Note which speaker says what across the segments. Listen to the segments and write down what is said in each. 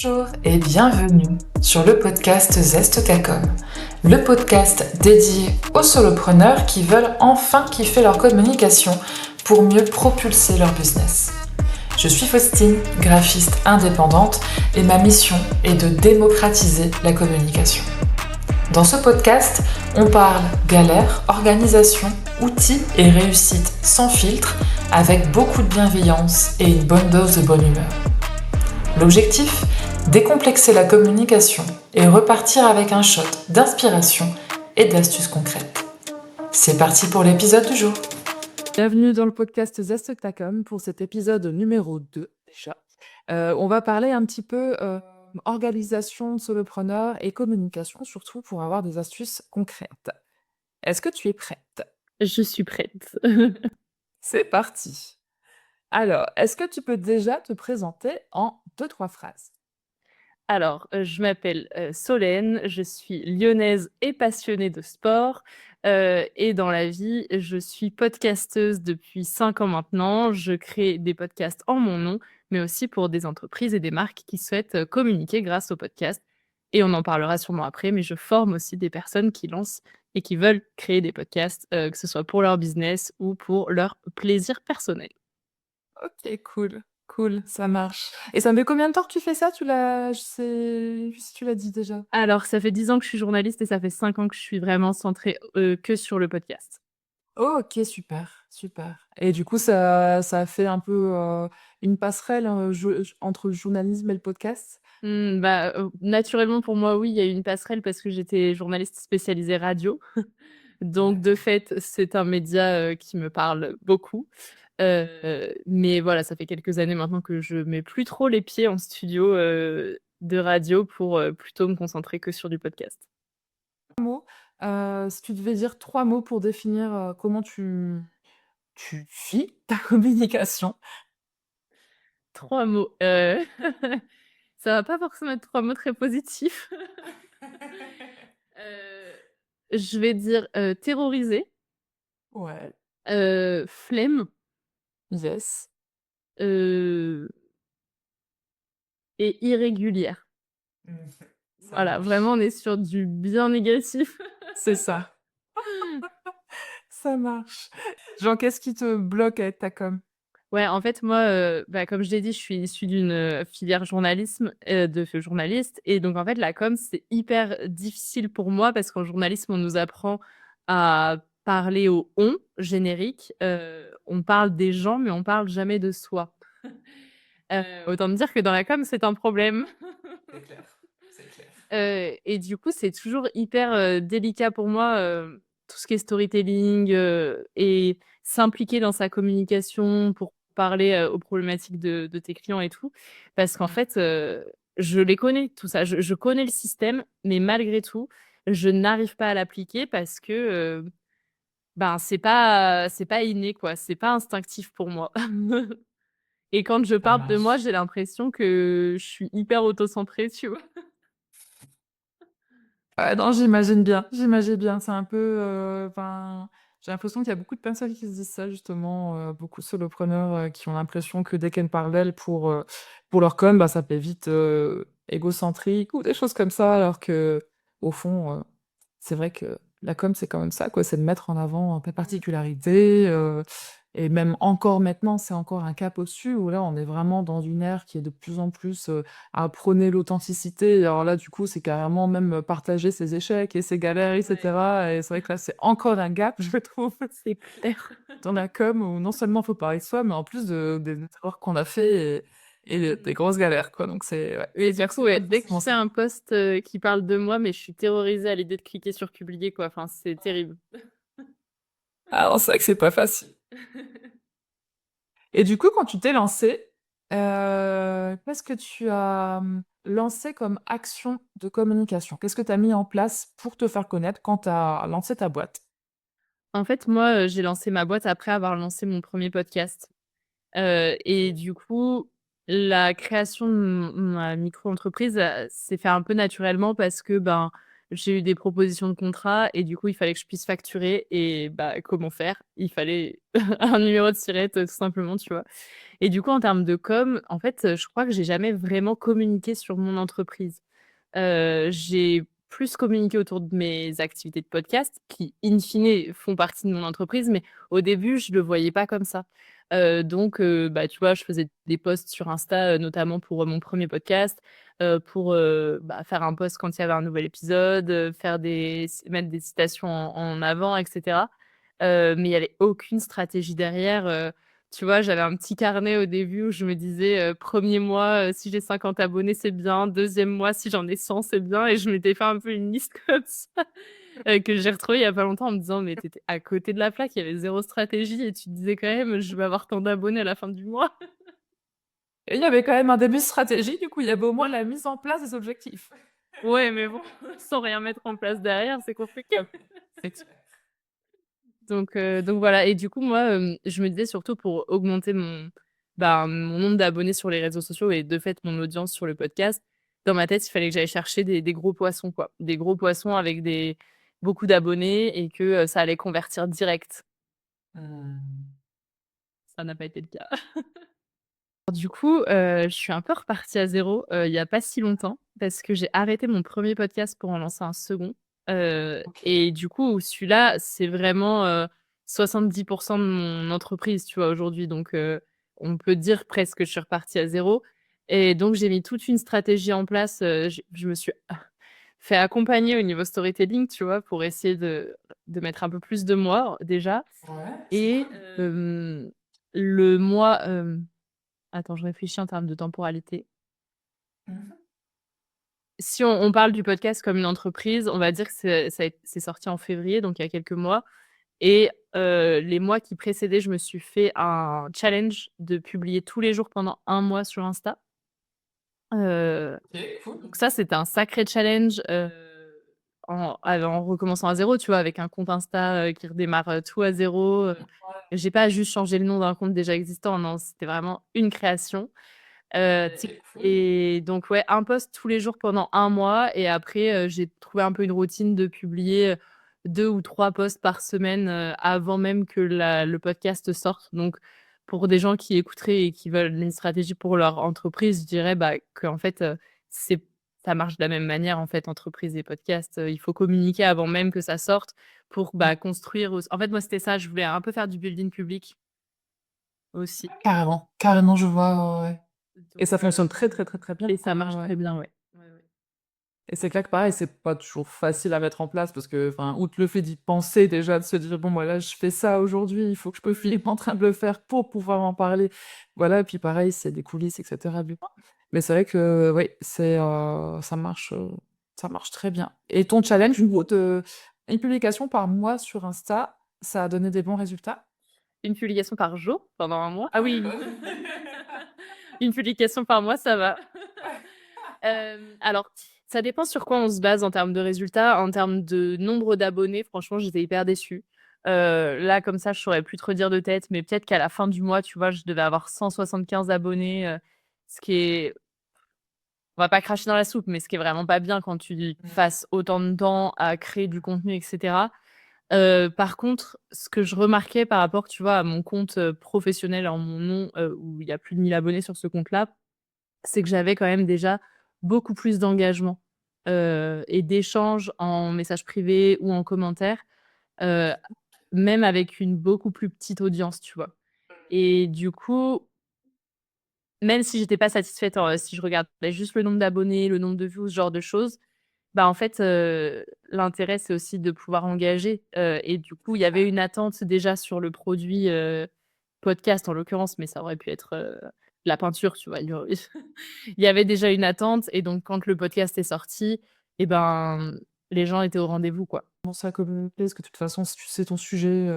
Speaker 1: Bonjour et bienvenue sur le podcast Zestocacom, le podcast dédié aux solopreneurs qui veulent enfin kiffer leur communication pour mieux propulser leur business. Je suis Faustine, graphiste indépendante et ma mission est de démocratiser la communication. Dans ce podcast, on parle galère, organisation, outils et réussite sans filtre avec beaucoup de bienveillance et une bonne dose de bonne humeur. L'objectif ? Décomplexer la communication et repartir avec un shot d'inspiration et d'astuces concrètes. C'est parti pour l'épisode du jour.
Speaker 2: Bienvenue dans le podcast Zestocacom pour cet épisode numéro 2 déjà. On va parler un petit peu organisation de solopreneurs et communication, surtout pour avoir des astuces concrètes. Est-ce que tu es prête?
Speaker 3: Je suis prête.
Speaker 2: C'est parti. Alors, est-ce que tu peux déjà te présenter en 2-3 phrases?
Speaker 3: Alors, je m'appelle, Solène, je suis lyonnaise et passionnée de sport, et dans la vie, je suis podcasteuse depuis 5 ans maintenant. Je crée des podcasts en mon nom, mais aussi pour des entreprises et des marques qui souhaitent, communiquer grâce aux podcasts et on en parlera sûrement après, mais je forme aussi des personnes qui lancent et qui veulent créer des podcasts, que ce soit pour leur business ou pour leur plaisir personnel.
Speaker 2: Ok, cool, ça marche. Et ça fait combien de temps que tu fais ça? Je sais si tu l'as dit déjà.
Speaker 3: Alors, ça fait 10 ans que je suis journaliste et ça fait 5 ans que je suis vraiment centrée, que sur le podcast.
Speaker 2: Oh, OK, super et du coup, ça a fait un peu, une passerelle, entre le journalisme et le podcast?
Speaker 3: Naturellement pour moi, oui, il y a eu une passerelle parce que j'étais journaliste spécialisée radio. Donc de
Speaker 2: D'accord.
Speaker 3: fait, c'est un média, qui me parle beaucoup. Mais voilà, ça fait quelques années maintenant que je mets plus trop les pieds en studio, de radio pour, plutôt me concentrer que sur du podcast.
Speaker 2: Si tu devais dire 3 mots pour définir, comment tu vis ta communication?
Speaker 3: 3 mots, ça va pas forcément être 3 mots très positifs. Je vais dire, terrorisée,
Speaker 2: Ouais,
Speaker 3: flemme,
Speaker 2: yes.
Speaker 3: heu et irrégulière.
Speaker 1: Mmh, ça
Speaker 3: Voilà,
Speaker 1: marche.
Speaker 3: vraiment on est sur du bien négatif.
Speaker 2: C'est ça, ça marche. Genre, qu'est-ce qui te bloque avec ta com?
Speaker 3: Ouais, en fait, moi, comme je l'ai dit, je suis issue d'une, filière journalisme, journaliste et donc en fait, la com, c'est hyper difficile pour moi parce qu'en journalisme, on nous apprend à parler au «on» générique, on parle des gens, mais on parle jamais de soi. Autant me dire que dans la com, c'est un problème.
Speaker 1: C'est clair, c'est clair.
Speaker 3: Et du coup, c'est toujours hyper, délicat pour moi, tout ce qui est storytelling, et s'impliquer dans sa communication pour parler, aux problématiques de tes clients et tout. Parce qu'en
Speaker 1: Mmh.
Speaker 3: fait, je les connais tout ça. Je connais le système, mais malgré tout, je n'arrive pas à l'appliquer parce que, c'est pas inné quoi, c'est pas instinctif pour moi. Et quand je
Speaker 1: Ça
Speaker 3: parle de moi,
Speaker 1: marche.
Speaker 3: j'ai l'impression que je suis hyper auto-centrée, tu vois?
Speaker 2: Ouais, non, j'imagine bien. C'est un peu, enfin, j'ai l'impression qu'il y a beaucoup de personnes qui se disent ça justement, beaucoup de solopreneurs, qui ont l'impression que dès qu'elles parlent d'elles pour leur com, bah, ça fait vite, égocentrique ou des choses comme ça, alors qu'au fond, c'est vrai que la com, c'est quand même ça, quoi, c'est de mettre en avant tes particularités, et même encore maintenant, c'est encore un cap au-dessus où là, on est vraiment dans une ère qui est de plus en plus, à prôner l'authenticité. Alors là, du coup, c'est carrément même, partager ses échecs et ses galères et
Speaker 3: Ouais,
Speaker 2: cetera et c'est vrai que là, c'est encore un gap, je trouve,
Speaker 3: c'est clair.
Speaker 2: dans la com où non seulement faut parler de soi, mais en plus des erreurs qu'on a fait et des grosses galères, quoi, donc c'est ouais,
Speaker 3: Et
Speaker 2: c'est
Speaker 3: du
Speaker 2: vrai que
Speaker 3: coup,
Speaker 2: c'est pas
Speaker 3: ouais, dès que je
Speaker 2: forcément
Speaker 3: fais
Speaker 2: simple.
Speaker 3: un post, qui parle de moi, mais je suis terrorisée à l'idée de cliquer sur publier, quoi. Enfin, c'est terrible.
Speaker 2: Ah non, c'est vrai que c'est pas facile. Et du coup, quand tu t'es lancée, qu'est-ce que tu as, lancé comme action de communication? Qu'est-ce que tu as mis en place pour te faire connaître quand tu as lancé ta boîte?
Speaker 3: En fait, moi, j'ai lancé ma boîte après avoir lancé mon premier podcast, et
Speaker 1: OK.
Speaker 3: du coup, la création de ma micro-entreprise, s'est fait un peu naturellement parce que, ben, j'ai eu des propositions de contrat et du coup, il fallait que je puisse facturer et bah, comment faire? Il fallait un numéro de SIRET, tout simplement, tu vois? Et du coup, en termes de com, en fait, je crois que j'ai jamais vraiment communiqué sur mon entreprise. J'ai plus communiqué autour de mes activités de podcast qui, in fine, font partie de mon entreprise, mais au début, je le voyais pas comme ça. Donc bah, tu vois, je faisais des posts sur Insta, notamment pour, mon premier podcast, pour, bah, faire un post quand il y avait un nouvel épisode, faire des mettre des citations en avant et cetera. Mais il y avait aucune stratégie derrière, tu vois, j'avais un petit carnet au début où je me disais, 1er mois, si j'ai 50 abonnés, c'est bien. 2e mois, si j'en ai 100, c'est bien et je m'étais fait un peu une liste comme ça, que j'ai retrouvée il y a pas longtemps en me disant: «Mais tu étais à côté de la plaque, il y avait 0 stratégie et tu te disais quand même: "Je vais avoir tant d'abonnés à la fin du mois"».
Speaker 2: Et il y avait quand même un début de stratégie, du coup, il y avait au moins la mise en place des objectifs.
Speaker 3: Ouais, mais bon, sans rien mettre en place derrière, c'est compliqué.
Speaker 2: C'est clair.
Speaker 3: Donc voilà et du coup, moi, je me disais surtout pour augmenter mon nombre d'abonnés sur les réseaux sociaux et de fait mon audience sur le podcast, dans ma tête, il fallait que j'aille chercher des gros poissons, quoi. Des gros poissons avec beaucoup d'abonnés et que, ça allait convertir direct.
Speaker 2: Mmh.
Speaker 3: Ça n'a pas été le cas. Du coup, je suis un peu repartie à zéro, il y a pas si longtemps parce que j'ai arrêté mon premier podcast pour en lancer un second,
Speaker 2: OK.
Speaker 3: et du coup, celui-là, c'est vraiment, 70 de mon entreprise, tu vois, aujourd'hui donc on peut dire presque que je suis repartie à zéro et donc j'ai mis toute une stratégie en place, je me suis fait accompagner au niveau storytelling, tu vois, pour essayer de mettre un peu plus de moi, déjà
Speaker 1: Ouais, c'est
Speaker 3: et
Speaker 1: cool.
Speaker 3: le mois, attends, je réfléchis en termes de temporalité.
Speaker 1: Mmh.
Speaker 3: Si on parle du podcast comme une entreprise, on va dire que c'est sorti en février, donc il y a quelques mois et les mois qui précédaient, je me suis fait un challenge de publier tous les jours pendant un mois sur Insta. Heu,
Speaker 1: OK, cool.
Speaker 3: donc ça, c'était un sacré challenge, en recommençant à zéro, tu vois? Avec un compte Insta, qui redémarre, tout à zéro. J'ai pas juste changé le nom d'un compte déjà existant, non, c'était vraiment une création. Tik
Speaker 1: OK, cool.
Speaker 3: Et donc ouais, un post tous les jours pendant un mois et après, j'ai trouvé un peu une routine de publier, 2 ou 3 posts par semaine, avant même que le podcast sorte. Donc pour des gens qui écouteraient et qui veulent une stratégie pour leur entreprise, je dirais, bah, qu'en fait, c'est ça marche de la même manière, en fait, entreprise et podcast. Il faut communiquer avant même que ça sorte pour,
Speaker 2: Mmh.
Speaker 3: bah, construire en fait, moi, c'était ça, je voulais un peu faire du building public aussi.
Speaker 2: Carrément, carrément, je vois, ouais, ouais. Et
Speaker 3: Donc
Speaker 2: ça fonctionne très, très, très, très bien.
Speaker 3: et ça
Speaker 2: Ouais,
Speaker 3: marche
Speaker 2: ouais.
Speaker 3: très bien, ouais. Ouais, ouais.
Speaker 2: Et c'est clair que pareil, c'est pas toujours facile à mettre en place parce que, enfin, outre le fait d'y penser déjà, de se dire: «Bon, voilà, je fais ça aujourd'hui, il faut que je peux filmer en train de le faire pour pouvoir en parler». Voilà, puis pareil, c'est des coulisses et cetera du mais c'est vrai que, oui, ça marche très bien. Et ton challenge, une publication par mois sur Insta, ça a donné des bons résultats?
Speaker 3: Une publication par jour pendant un mois.
Speaker 2: Ah oui!
Speaker 3: Une publication par mois, ça va. Alors, ça dépend sur quoi on se base en termes de résultats. En termes de nombre d'abonnés, franchement, j'étais hyper déçue. Là, comme ça, je saurais plus te redire de tête, mais peut-être qu'à la fin du mois, tu vois, je devais avoir 175 abonnés, ce qui est on va pas cracher dans la soupe, mais ce qui est vraiment pas bien quand tu
Speaker 1: Mmh.
Speaker 3: passes autant de temps à créer du contenu et cetera. Par contre, ce que je remarquais par rapport, tu vois, à mon compte, professionnel en mon nom, où il y a plus de 1 000 abonnés sur ce compte-là, c'est que j'avais quand même déjà beaucoup plus d'engagement, et d'échanges en message privé ou en commentaire, heu, même avec une beaucoup plus petite audience, tu vois? Et du coup, même si j'étais pas satisfaite, si je regardais juste le nombre d'abonnés, le nombre de vues, ce genre de choses, bah, en fait, l'intérêt, c'est aussi de pouvoir engager, et du coup, il y avait une attente déjà sur le produit, podcast en l'occurrence, mais ça aurait pu être, de la peinture, tu vois? Il y avait déjà une attente et donc quand le podcast est sorti et ben, les gens étaient au rendez-vous, quoi.
Speaker 2: Commencer à communiquer parce que de toute façon, si tu sais ton sujet,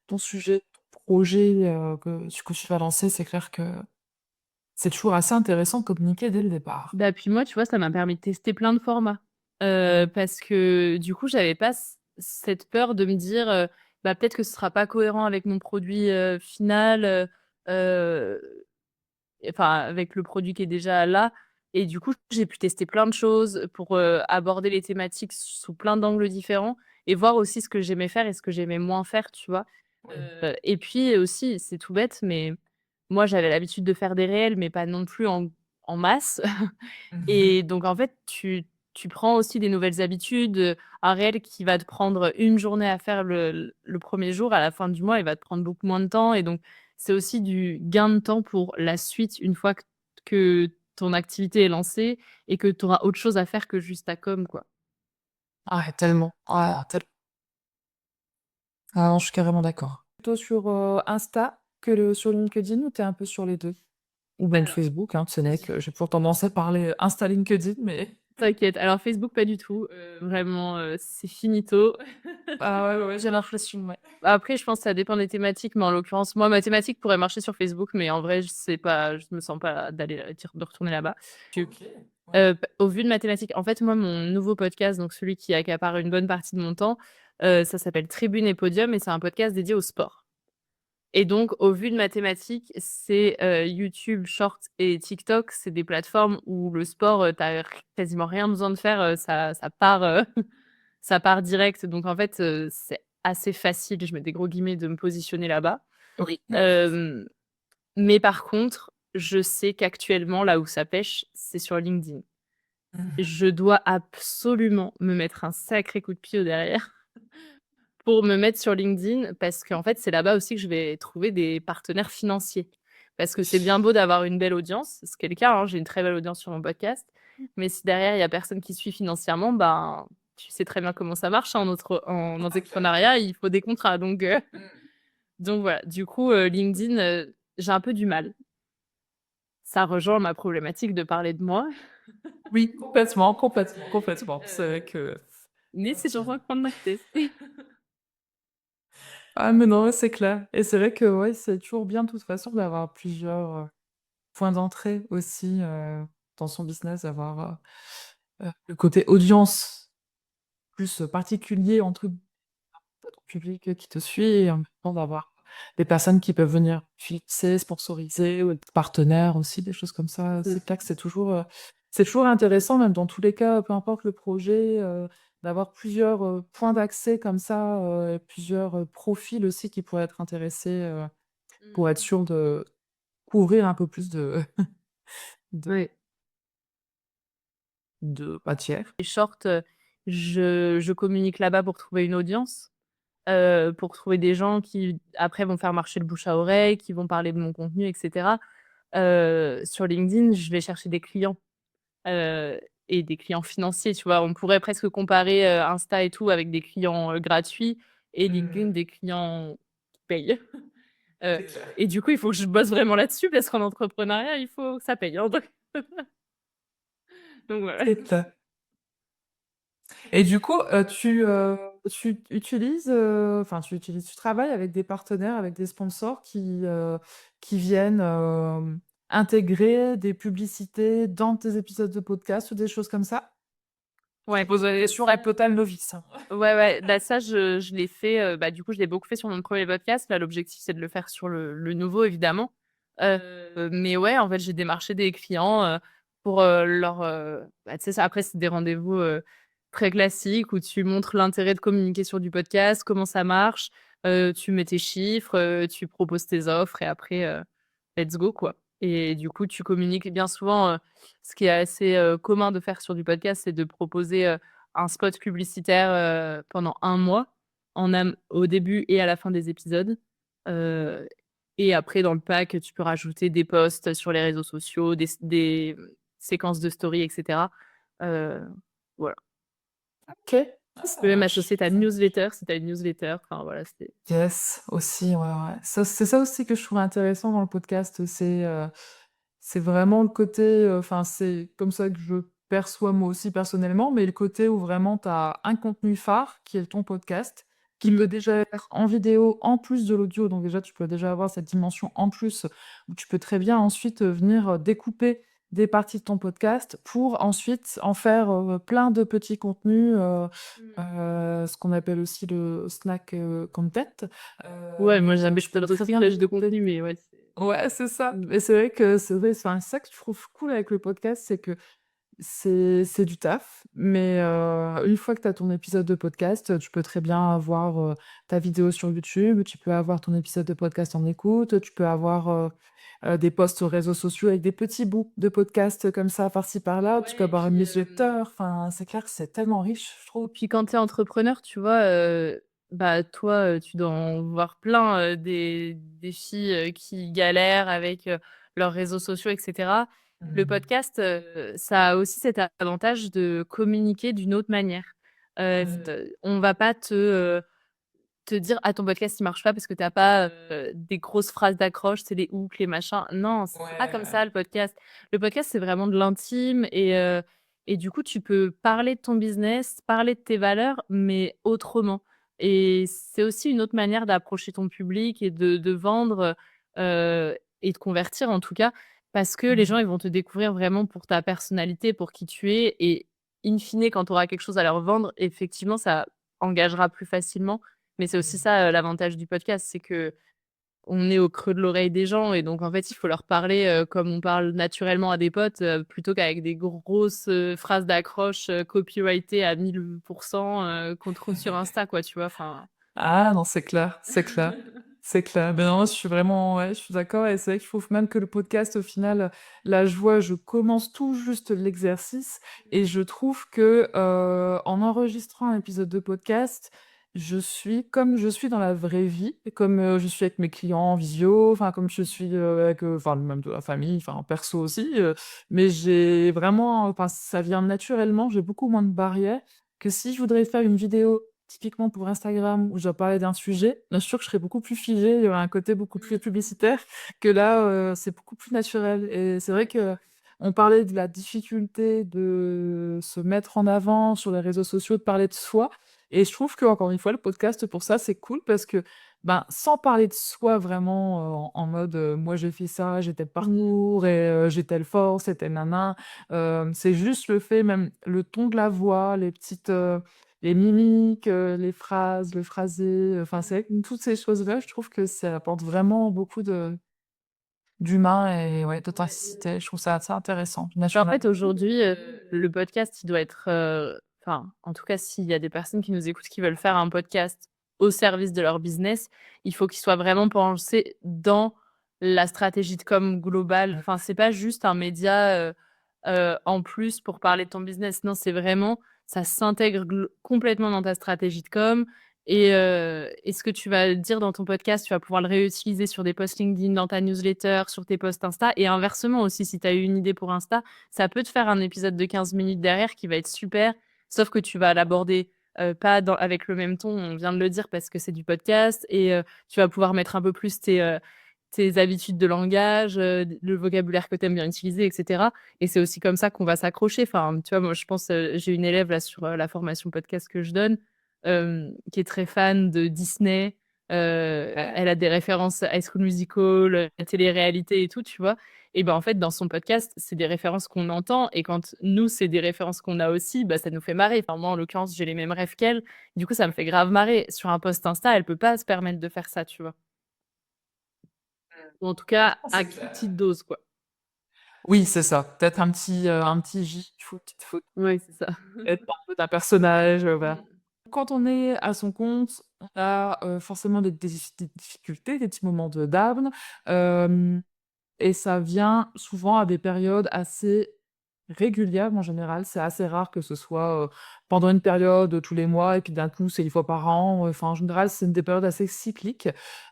Speaker 2: ton projet, que tu vas lancer, c'est clair que c'est toujours assez intéressant de communiquer dès le départ.
Speaker 3: Bah, puis moi, tu vois, ça m'a permis de tester plein de formats,
Speaker 2: Mmh.
Speaker 3: parce que du coup, j'avais pas cette peur de me dire, «Bah, peut-être que ce sera pas cohérent avec mon produit, final», enfin, avec le produit qui est déjà là Et du coup, j'ai pu tester plein de choses pour, aborder les thématiques sous plein d'angles différents et voir aussi ce que j'aimais faire et ce que j'aimais moins faire, tu vois?
Speaker 1: Oui.
Speaker 3: Et puis aussi, c'est tout bête, mais moi, j'avais l'habitude de faire des réels, mais pas non plus en masse.
Speaker 1: Mmh.
Speaker 3: Et donc en fait, tu prends aussi des nouvelles habitudes, un réel qui va te prendre une journée à faire le 1er jour, à la fin du mois, il va te prendre beaucoup moins de temps et donc c'est aussi du gain de temps pour la suite une fois que ton activité est lancée et que tu auras autre chose à faire que juste ta com, quoi.
Speaker 2: Ah ouais, tellement. Ah, ah non, je suis carrément d'accord. Plutôt sur, Insta que sur LinkedIn ou tu es un peu sur les 2? Ou même
Speaker 3: Alors
Speaker 2: Facebook, hein, ce n'est que j'ai pour tendance à parler Insta, LinkedIn, mais
Speaker 3: t'inquiète, alors Facebook pas du tout, vraiment, c'est finito.
Speaker 2: ah ouais, ouais, ouais, j'ai l'impression, ouais.
Speaker 3: Après, je pense que ça dépend des thématiques, mais en l'occurrence, moi, ma thématique pourrait marcher sur Facebook, mais en vrai, je me sens pas de retourner là-bas.
Speaker 1: OK. Ouais.
Speaker 3: P Au vu de ma thématique en fait, moi, mon nouveau podcast, donc celui qui accapare une bonne partie de mon temps, ça s'appelle Tribune et Podium et c'est un podcast dédié au sport. Et donc, au vu de ma thématique, c'est, YouTube Shorts et TikTok, c'est des plateformes où le sport, tu quasiment rien besoin de faire, ça part, ça part direct. Donc en fait, c'est assez facile, je mets des gros guillemets, de me positionner là-bas.
Speaker 2: Oui.
Speaker 3: Hem, mais par contre, je sais qu'actuellement, là où ça pêche, c'est sur LinkedIn.
Speaker 1: Mmh.
Speaker 3: Je dois absolument me mettre un sacré coup de pied au derrière pour me mettre sur LinkedIn parce qu'en fait, c'est là-bas aussi que je vais trouver des partenaires financiers. Parce que c'est bien beau d'avoir une belle audience, ce qui est le cas, hein, j'ai une très belle audience sur mon podcast, mais si derrière il y a personne qui suit financièrement, ben, tu sais très bien comment ça marche, hein, en
Speaker 1: Tout à fait.
Speaker 3: entrepreneuriat, il faut des contrats
Speaker 1: Mmh.
Speaker 3: donc voilà. Du coup, LinkedIn, j'ai un peu du mal. Ça rejoint ma problématique de parler de moi,
Speaker 2: Oui, complètement, complètement, complètement. C'est vrai
Speaker 3: heu,
Speaker 2: que
Speaker 3: mais c'est sur un coin de ma tête.
Speaker 2: ah mais non, c'est clair et c'est vrai que, ouais, c'est toujours bien de toute façon d'avoir plusieurs, points d'entrée aussi, dans son business, d'avoir, le côté audience plus, particulier entre ton public, qui te suit et en même temps d'avoir des personnes qui peuvent venir financer, sponsoriser ou être partenaires aussi, des choses comme ça.
Speaker 3: C'est
Speaker 2: C'est clair que c'est toujours intéressant, même dans tous les cas, peu importe le projet, d'avoir plusieurs, points d'accès comme ça, et plusieurs, profils aussi qui pourraient être intéressés, pour être sûr de couvrir un peu plus de de
Speaker 3: ouais.
Speaker 2: de matière.
Speaker 3: Les shorts, je communique là-bas pour trouver une audience, pour trouver des gens qui après vont faire marcher le bouche à oreille, qui vont parler de mon contenu et cetera. Sur LinkedIn, je vais chercher des clients, heu et des clients financiers, tu vois? On pourrait presque comparer, Insta et tout avec des clients, gratuits et LinkedIn
Speaker 1: Mmh.
Speaker 3: des clients qui payent. Heu
Speaker 1: C'est clair.
Speaker 3: et du coup, il faut que je bosse vraiment là-dessus parce qu'en entrepreneuriat, il faut que ça paye, hein, donc voilà.
Speaker 2: C'est clair. Et du coup, tu utilises, enfin tu travailles avec des partenaires, avec des sponsors qui viennent, intégrer des publicités dans tes épisodes de podcast ou des choses comme ça? Je
Speaker 3: Ouais.
Speaker 2: pose la question un total novice, hein.
Speaker 3: Ouais, ouais, bah, ça, je l'ai fait, bah, du coup, je l'ai beaucoup fait sur mon premier podcast. Là, l'objectif, c'est de le faire sur le nouveau, évidemment. Mais ouais, en fait, j'ai démarché des clients, pour, leur, bah, tu sais, ça après, c'est des rendez-vous, très classiques où tu montres l'intérêt de communiquer sur du podcast, comment ça marche, tu mets tes chiffres, tu proposes tes offres et après, let's go, quoi. Et du coup, tu communiques bien souvent, ce qui est assez, commun de faire sur du podcast, c'est de proposer, un spot publicitaire, pendant un mois, au début et à la fin des épisodes. Heu et après dans le pack, tu peux rajouter des posts sur les réseaux sociaux, séquences de story et cetera. Heu, voilà.
Speaker 2: OK. Ah
Speaker 3: Tu
Speaker 2: ça
Speaker 3: peux même
Speaker 2: marche.
Speaker 3: associer ta newsletter si tu as une newsletter, enfin voilà, c'est
Speaker 2: Yes, aussi, ouais, ouais. Ça, c'est ça aussi que je trouve intéressant dans le podcast, c'est vraiment le côté, enfin, c'est comme ça que je perçois moi aussi personnellement, mais le côté où vraiment tu as un contenu phare qui est ton podcast, qui
Speaker 3: mmh.
Speaker 2: peut déjà être en vidéo en plus de l'audio, donc déjà tu peux déjà avoir cette dimension en plus où tu peux très bien ensuite, venir, découper des parties de ton podcast pour ensuite en faire, plein de petits contenus,
Speaker 3: Mmh.
Speaker 2: ce qu'on appelle aussi le snack, content,
Speaker 3: Ouais, moi
Speaker 2: où
Speaker 3: j'aime
Speaker 2: tu peux
Speaker 3: je
Speaker 2: très bien
Speaker 3: recyclage de contenu, mais ouais, c'est
Speaker 2: Ouais, c'est ça. Et c'est vrai que c'est ça que je trouve cool avec le podcast, c'est que c'est du taf, mais une fois que tu as ton épisode de podcast, tu peux très bien avoir, ta vidéo sur YouTube, tu peux avoir ton épisode de podcast en écoute, tu peux avoir, des posts aux réseaux sociaux avec des petits bouts de podcast comme ça par-ci par-là, tu peux
Speaker 3: Ouais, et
Speaker 2: avoir une
Speaker 3: puis,
Speaker 2: newsletter, enfin, c'est clair que c'est tellement riche, je trouve.
Speaker 3: puis quand tu es entrepreneur, tu vois, bah, toi, tu dois en voir plein, des filles, qui galèrent avec, leurs réseaux sociaux et cetera. Le
Speaker 1: Mmh.
Speaker 3: podcast, ça a aussi cet avantage de communiquer d'une autre manière.
Speaker 1: Mmh.
Speaker 3: On va pas te dire: «Ah ton podcast il marche pas parce que tu as pas, des grosses phrases d'accroche, c'est les hooks, les machins». Non, c'est pas
Speaker 1: Ouais,
Speaker 3: comme
Speaker 1: ouais.
Speaker 3: ça le podcast. Le podcast, c'est vraiment de l'intime et du coup, tu peux parler de ton business, parler de tes valeurs, mais autrement et c'est aussi une autre manière d'approcher ton public et de vendre, et de convertir en tout cas, parce que les
Speaker 1: Mmh.
Speaker 3: gens, ils vont te découvrir vraiment pour ta personnalité, pour qui tu es et in fine, quand tu auras quelque chose à leur vendre, effectivement, ça engagera plus facilement mais c'est aussi
Speaker 1: Mmh.
Speaker 3: ça, l'avantage du podcast, c'est qu'on est au creux de l'oreille des gens et donc en fait, il faut leur parler, comme on parle naturellement à des potes, plutôt qu'avec des grosses, phrases d'accroche, copyrightées à 1000 qu'on trouve sur Insta quoi, tu vois? Enfin
Speaker 2: Ah non, c'est clair, c'est clair, c'est clair. Ben non, je suis vraiment ouais, je suis d'accord et c'est vrai que je trouve même que le podcast, au final, là, je commence tout juste l'exercice et je trouve que, en enregistrant un épisode de podcast, je suis comme je suis dans la vraie vie et comme, je suis avec mes clients en visio, enfin, comme je suis, avec, enfin, même de la famille, enfin, en perso aussi, mais j'ai vraiment enfin, ça vient naturellement, j'ai beaucoup moins de barrières que si je voudrais faire une vidéo typiquement pour Instagram, où je dois parler d'un sujet, bien sûr que je serais beaucoup plus figée, il y aurait un côté beaucoup plus publicitaire que là, c'est beaucoup plus naturel et c'est vrai que on parlait de la difficulté de se mettre en avant sur les réseaux sociaux, de parler de soi et je trouve qu'encore une fois, le podcast pour ça, c'est cool parce que, ben, sans parler de soi vraiment, en mode, «Moi j'ai fait ça, j'ai tel parcours et j'ai telle force et tel nin c'est juste le fait même le ton de la voix, les mimiques, les phrases, le phrasé, enfin, c'est vrai que toutes ces choses-là, je trouve que ça apporte vraiment beaucoup d'humain et ouais, d'authenticité. Je trouve ça assez intéressant,
Speaker 3: Bah, en fait,
Speaker 2: naturel.
Speaker 3: aujourd'hui, le podcast, il doit être, enfin, en tout cas, s'il y a des personnes qui nous écoutent, qui veulent faire un podcast au service de leur business, il faut qu'il soit vraiment pensé dans la stratégie de com globale. Enfin, c'est pas juste un média, en plus pour parler de ton business. Non, c'est vraiment ça s'intègre complètement dans ta stratégie de com et ce que tu vas dire dans ton podcast, tu vas pouvoir le réutiliser sur des posts LinkedIn, dans ta newsletter, sur tes posts Insta et inversement aussi, si tu as eu une idée pour Insta, ça peut te faire un épisode de 15 minutes derrière qui va être super, sauf que tu vas l'aborder, pas dans avec le même ton, on vient de le dire parce que c'est du podcast et tu vas pouvoir mettre un peu plus tes habitudes de langage, le vocabulaire que tu aimes bien utiliser et cetera et c'est aussi comme ça qu'on va s'accrocher. Enfin, tu vois, moi, je pense, j'ai une élève là sur, la formation podcast que je donne, qui est très fan de Disney. Elle a des références High School Musical, la télé-réalité et tout, tu vois? Et ben, en fait, dans son podcast, c'est des références qu'on entend et quand nous, c'est des références qu'on a aussi, bah, ça nous fait marrer. Enfin, moi, en l'occurrence, j'ai les mêmes rêves qu'elle. Du coup, ça me fait grave marrer. Sur un post Insta, elle peut pas se permettre de faire ça, tu vois? Ou en tout cas,
Speaker 1: Ah,
Speaker 3: à
Speaker 1: c'est clair.
Speaker 3: petite dose, quoi.
Speaker 2: Oui, c'est ça, peut-être un petit foot,
Speaker 3: Ouais, c'est ça.
Speaker 2: être un peu d'un personnage, voilà.
Speaker 3: Mmh.
Speaker 2: Quand on est à son compte, on a, forcément des difficultés, des petits moments de down, hem et ça vient souvent à des périodes assez régulières en général. C'est assez rare que ce soit, pendant une période, tous les mois et puis d'un coup, c'est 1 fois par an, enfin, en général, c'est des périodes assez cycliques.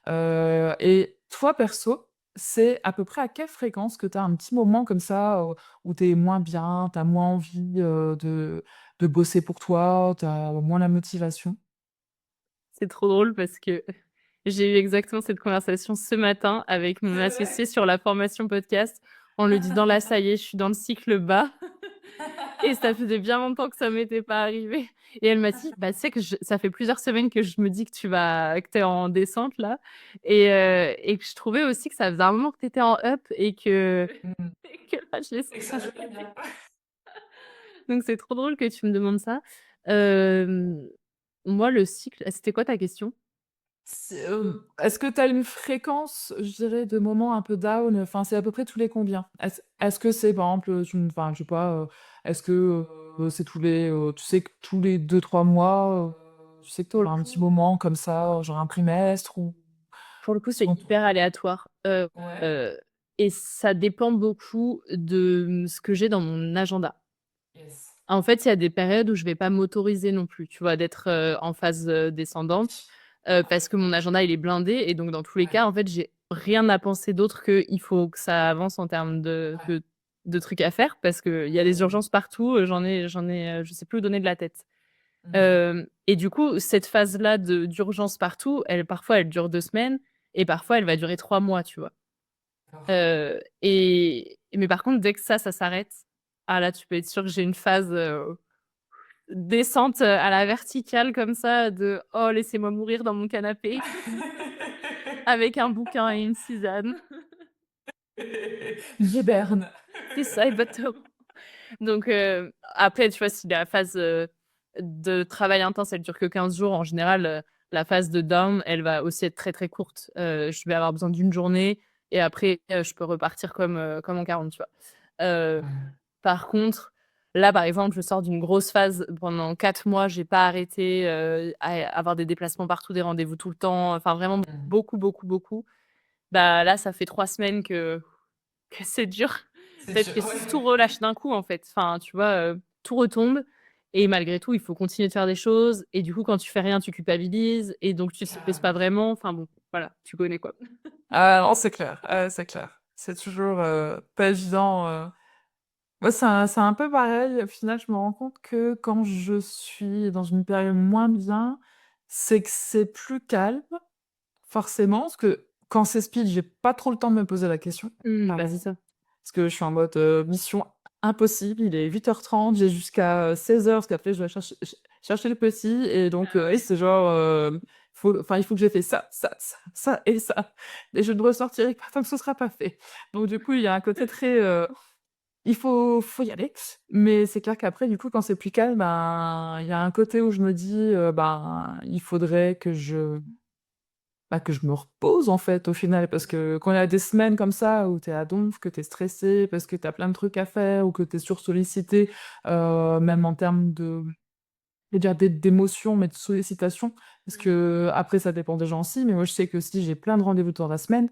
Speaker 2: Et toi, perso, c'est à peu près à quelle fréquence que tu as un petit moment comme ça, où tu es moins bien, tu as moins envie, de bosser pour toi, tu as moins la motivation?
Speaker 3: C'est trop drôle parce que j'ai eu exactement cette conversation ce matin avec mon
Speaker 1: C'est
Speaker 3: associé
Speaker 1: vrai?
Speaker 3: sur la formation podcast en lui disant: «Là, ça y est, je suis dans le cycle bas et ça faisait bien longtemps que ça m'était pas arrivé» et elle m'a dit: «Bah, tu sais que je ça fait plusieurs semaines que je me dis que tu es en descente là et que je trouvais aussi que ça faisait un moment que tu étais en up et que
Speaker 2: Mmh.
Speaker 3: et que là, je laissais
Speaker 1: Et que ça
Speaker 3: ça
Speaker 1: allait bien.
Speaker 3: traîner». Donc c'est trop drôle que tu me demandes ça. Hem, moi, le cycle c'était quoi ta question?
Speaker 2: Est-ce que tu as une fréquence, je dirais, de moments un peu down? Enfin, c'est à peu près tous les combien? Est-ce que c'est, par exemple, enfin, je sais pas, est-ce que, c'est tu sais que tous les 2 3 mois, tu sais que tu
Speaker 3: Pour le
Speaker 2: un petit
Speaker 3: coup
Speaker 2: moment comme ça, genre un trimestre ou
Speaker 3: pour le coup, c'est
Speaker 2: selon toi?
Speaker 3: hyper aléatoire,
Speaker 1: Ouais.
Speaker 3: heu et ça dépend beaucoup de, ce que j'ai dans mon agenda.
Speaker 1: Yes.
Speaker 3: En fait, il y a des périodes où je vais pas m'autoriser non plus, tu vois, d'être, en phase, descendante, parce que mon agenda, il est blindé et donc dans tous les
Speaker 1: Ouais,
Speaker 3: cas, en fait, j'ai rien à penser d'autre qu'il faut que ça avance en termes
Speaker 1: ouais.
Speaker 3: de trucs à faire parce qu'il y a des urgences partout, je sais plus où donner de la tête.
Speaker 1: Mmh.
Speaker 3: Et du coup, cette phase-là d'urgence partout, parfois, elle dure 2 semaines et parfois, elle va durer 3 mois, tu vois?
Speaker 1: D'accord.
Speaker 3: Mais par contre, dès que ça s'arrête, ah là, tu peux être sûr que j'ai une phase, descente, à la verticale comme ça de: «Oh laissez-moi mourir dans mon canapé avec un bouquin et une tisane».
Speaker 2: J'hiberne.
Speaker 3: C'est ça exactement. Donc après tu vois, si la phase, de travail intense, elle dure que 15 jours, en général, la phase de down, elle va aussi être très, très courte. Je vais avoir besoin d'une journée et après, je peux repartir comme en 40, tu vois? Heu
Speaker 1: Mmh.
Speaker 3: Par contre, là, par exemple, je sors d'une grosse phase pendant 4 mois, j'ai pas arrêté, à avoir des déplacements partout, des rendez-vous tout le temps, enfin vraiment
Speaker 1: Mmh.
Speaker 3: beaucoup, beaucoup, beaucoup. Bah, là, ça fait 3 semaines que c'est dur
Speaker 1: C'est
Speaker 3: parce
Speaker 1: dur,
Speaker 3: que
Speaker 1: ouais.
Speaker 3: tout relâche d'un coup, en fait. Enfin, tu vois, tout retombe et malgré tout, il faut continuer de faire des choses et du coup, quand tu fais rien, tu culpabilises et donc tu te laisses pas
Speaker 1: Carrément.
Speaker 3: vraiment. Enfin bon, voilà, tu connais, quoi.
Speaker 2: Ah non, c'est clair, c'est clair. C'est toujours, pas évident, moi, c'est un peu pareil. Au final, je me rends compte que quand je suis dans une période moins bien, c'est que c'est plus calme, forcément, parce que quand c'est speed, j'ai pas trop le temps de me poser la question.
Speaker 3: Mmh, bah, c'est
Speaker 2: Clairement.
Speaker 3: ça.
Speaker 2: Parce que je suis en mode, mission impossible, il est 8h30, j'ai jusqu'à 16h parce qu'après je dois chercher le petit et donc
Speaker 1: Ah
Speaker 2: et
Speaker 1: ouais.
Speaker 2: c'est genre, il faut que j'ai fait ça, ça, ça, ça et ça et je ne ressortirai pas tant que ce sera pas fait. Donc du coup, il y a un côté très, il faut y aller, mais c'est clair qu'après du coup, quand c'est plus calme, ben, il y a un côté où je me dis, ben, il faudrait que je me repose en fait au final parce que quand il y a des semaines comme ça où tu es à donf, que tu es stressé parce que tu as plein de trucs à faire ou que tu es sursollicité, même en termes de je vais dire d'émotions, mais de sollicitation parce
Speaker 3: Mmh.
Speaker 2: qu'après ça dépend des gens aussi, mais moi je sais que si j'ai plein de rendez-vous dans la semaine,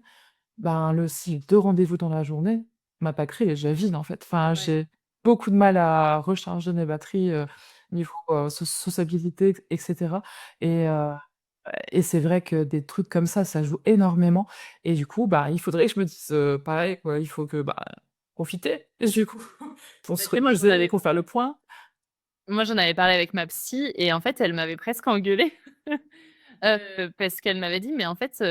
Speaker 2: ben, si j'ai 2 rendez-vous dans la journée, ma batterie est déjà vide en fait. Enfin,
Speaker 3: Ouais.
Speaker 2: j'ai beaucoup de mal à recharger mes batteries, niveau, sociabilité et cetera et c'est vrai que des trucs comme ça joue énormément et du coup, bah, il faudrait que je me dise, pareil quoi, il faut que, bah, profiter et du coup, pour
Speaker 3: Bah,
Speaker 2: se
Speaker 3: tu sais, moi, j'en
Speaker 2: reposer,
Speaker 3: avais
Speaker 2: pour faire le point.
Speaker 3: parlé avec ma psy et en fait, elle m'avait presque engueulée, parce qu'elle m'avait dit: «Mais en fait,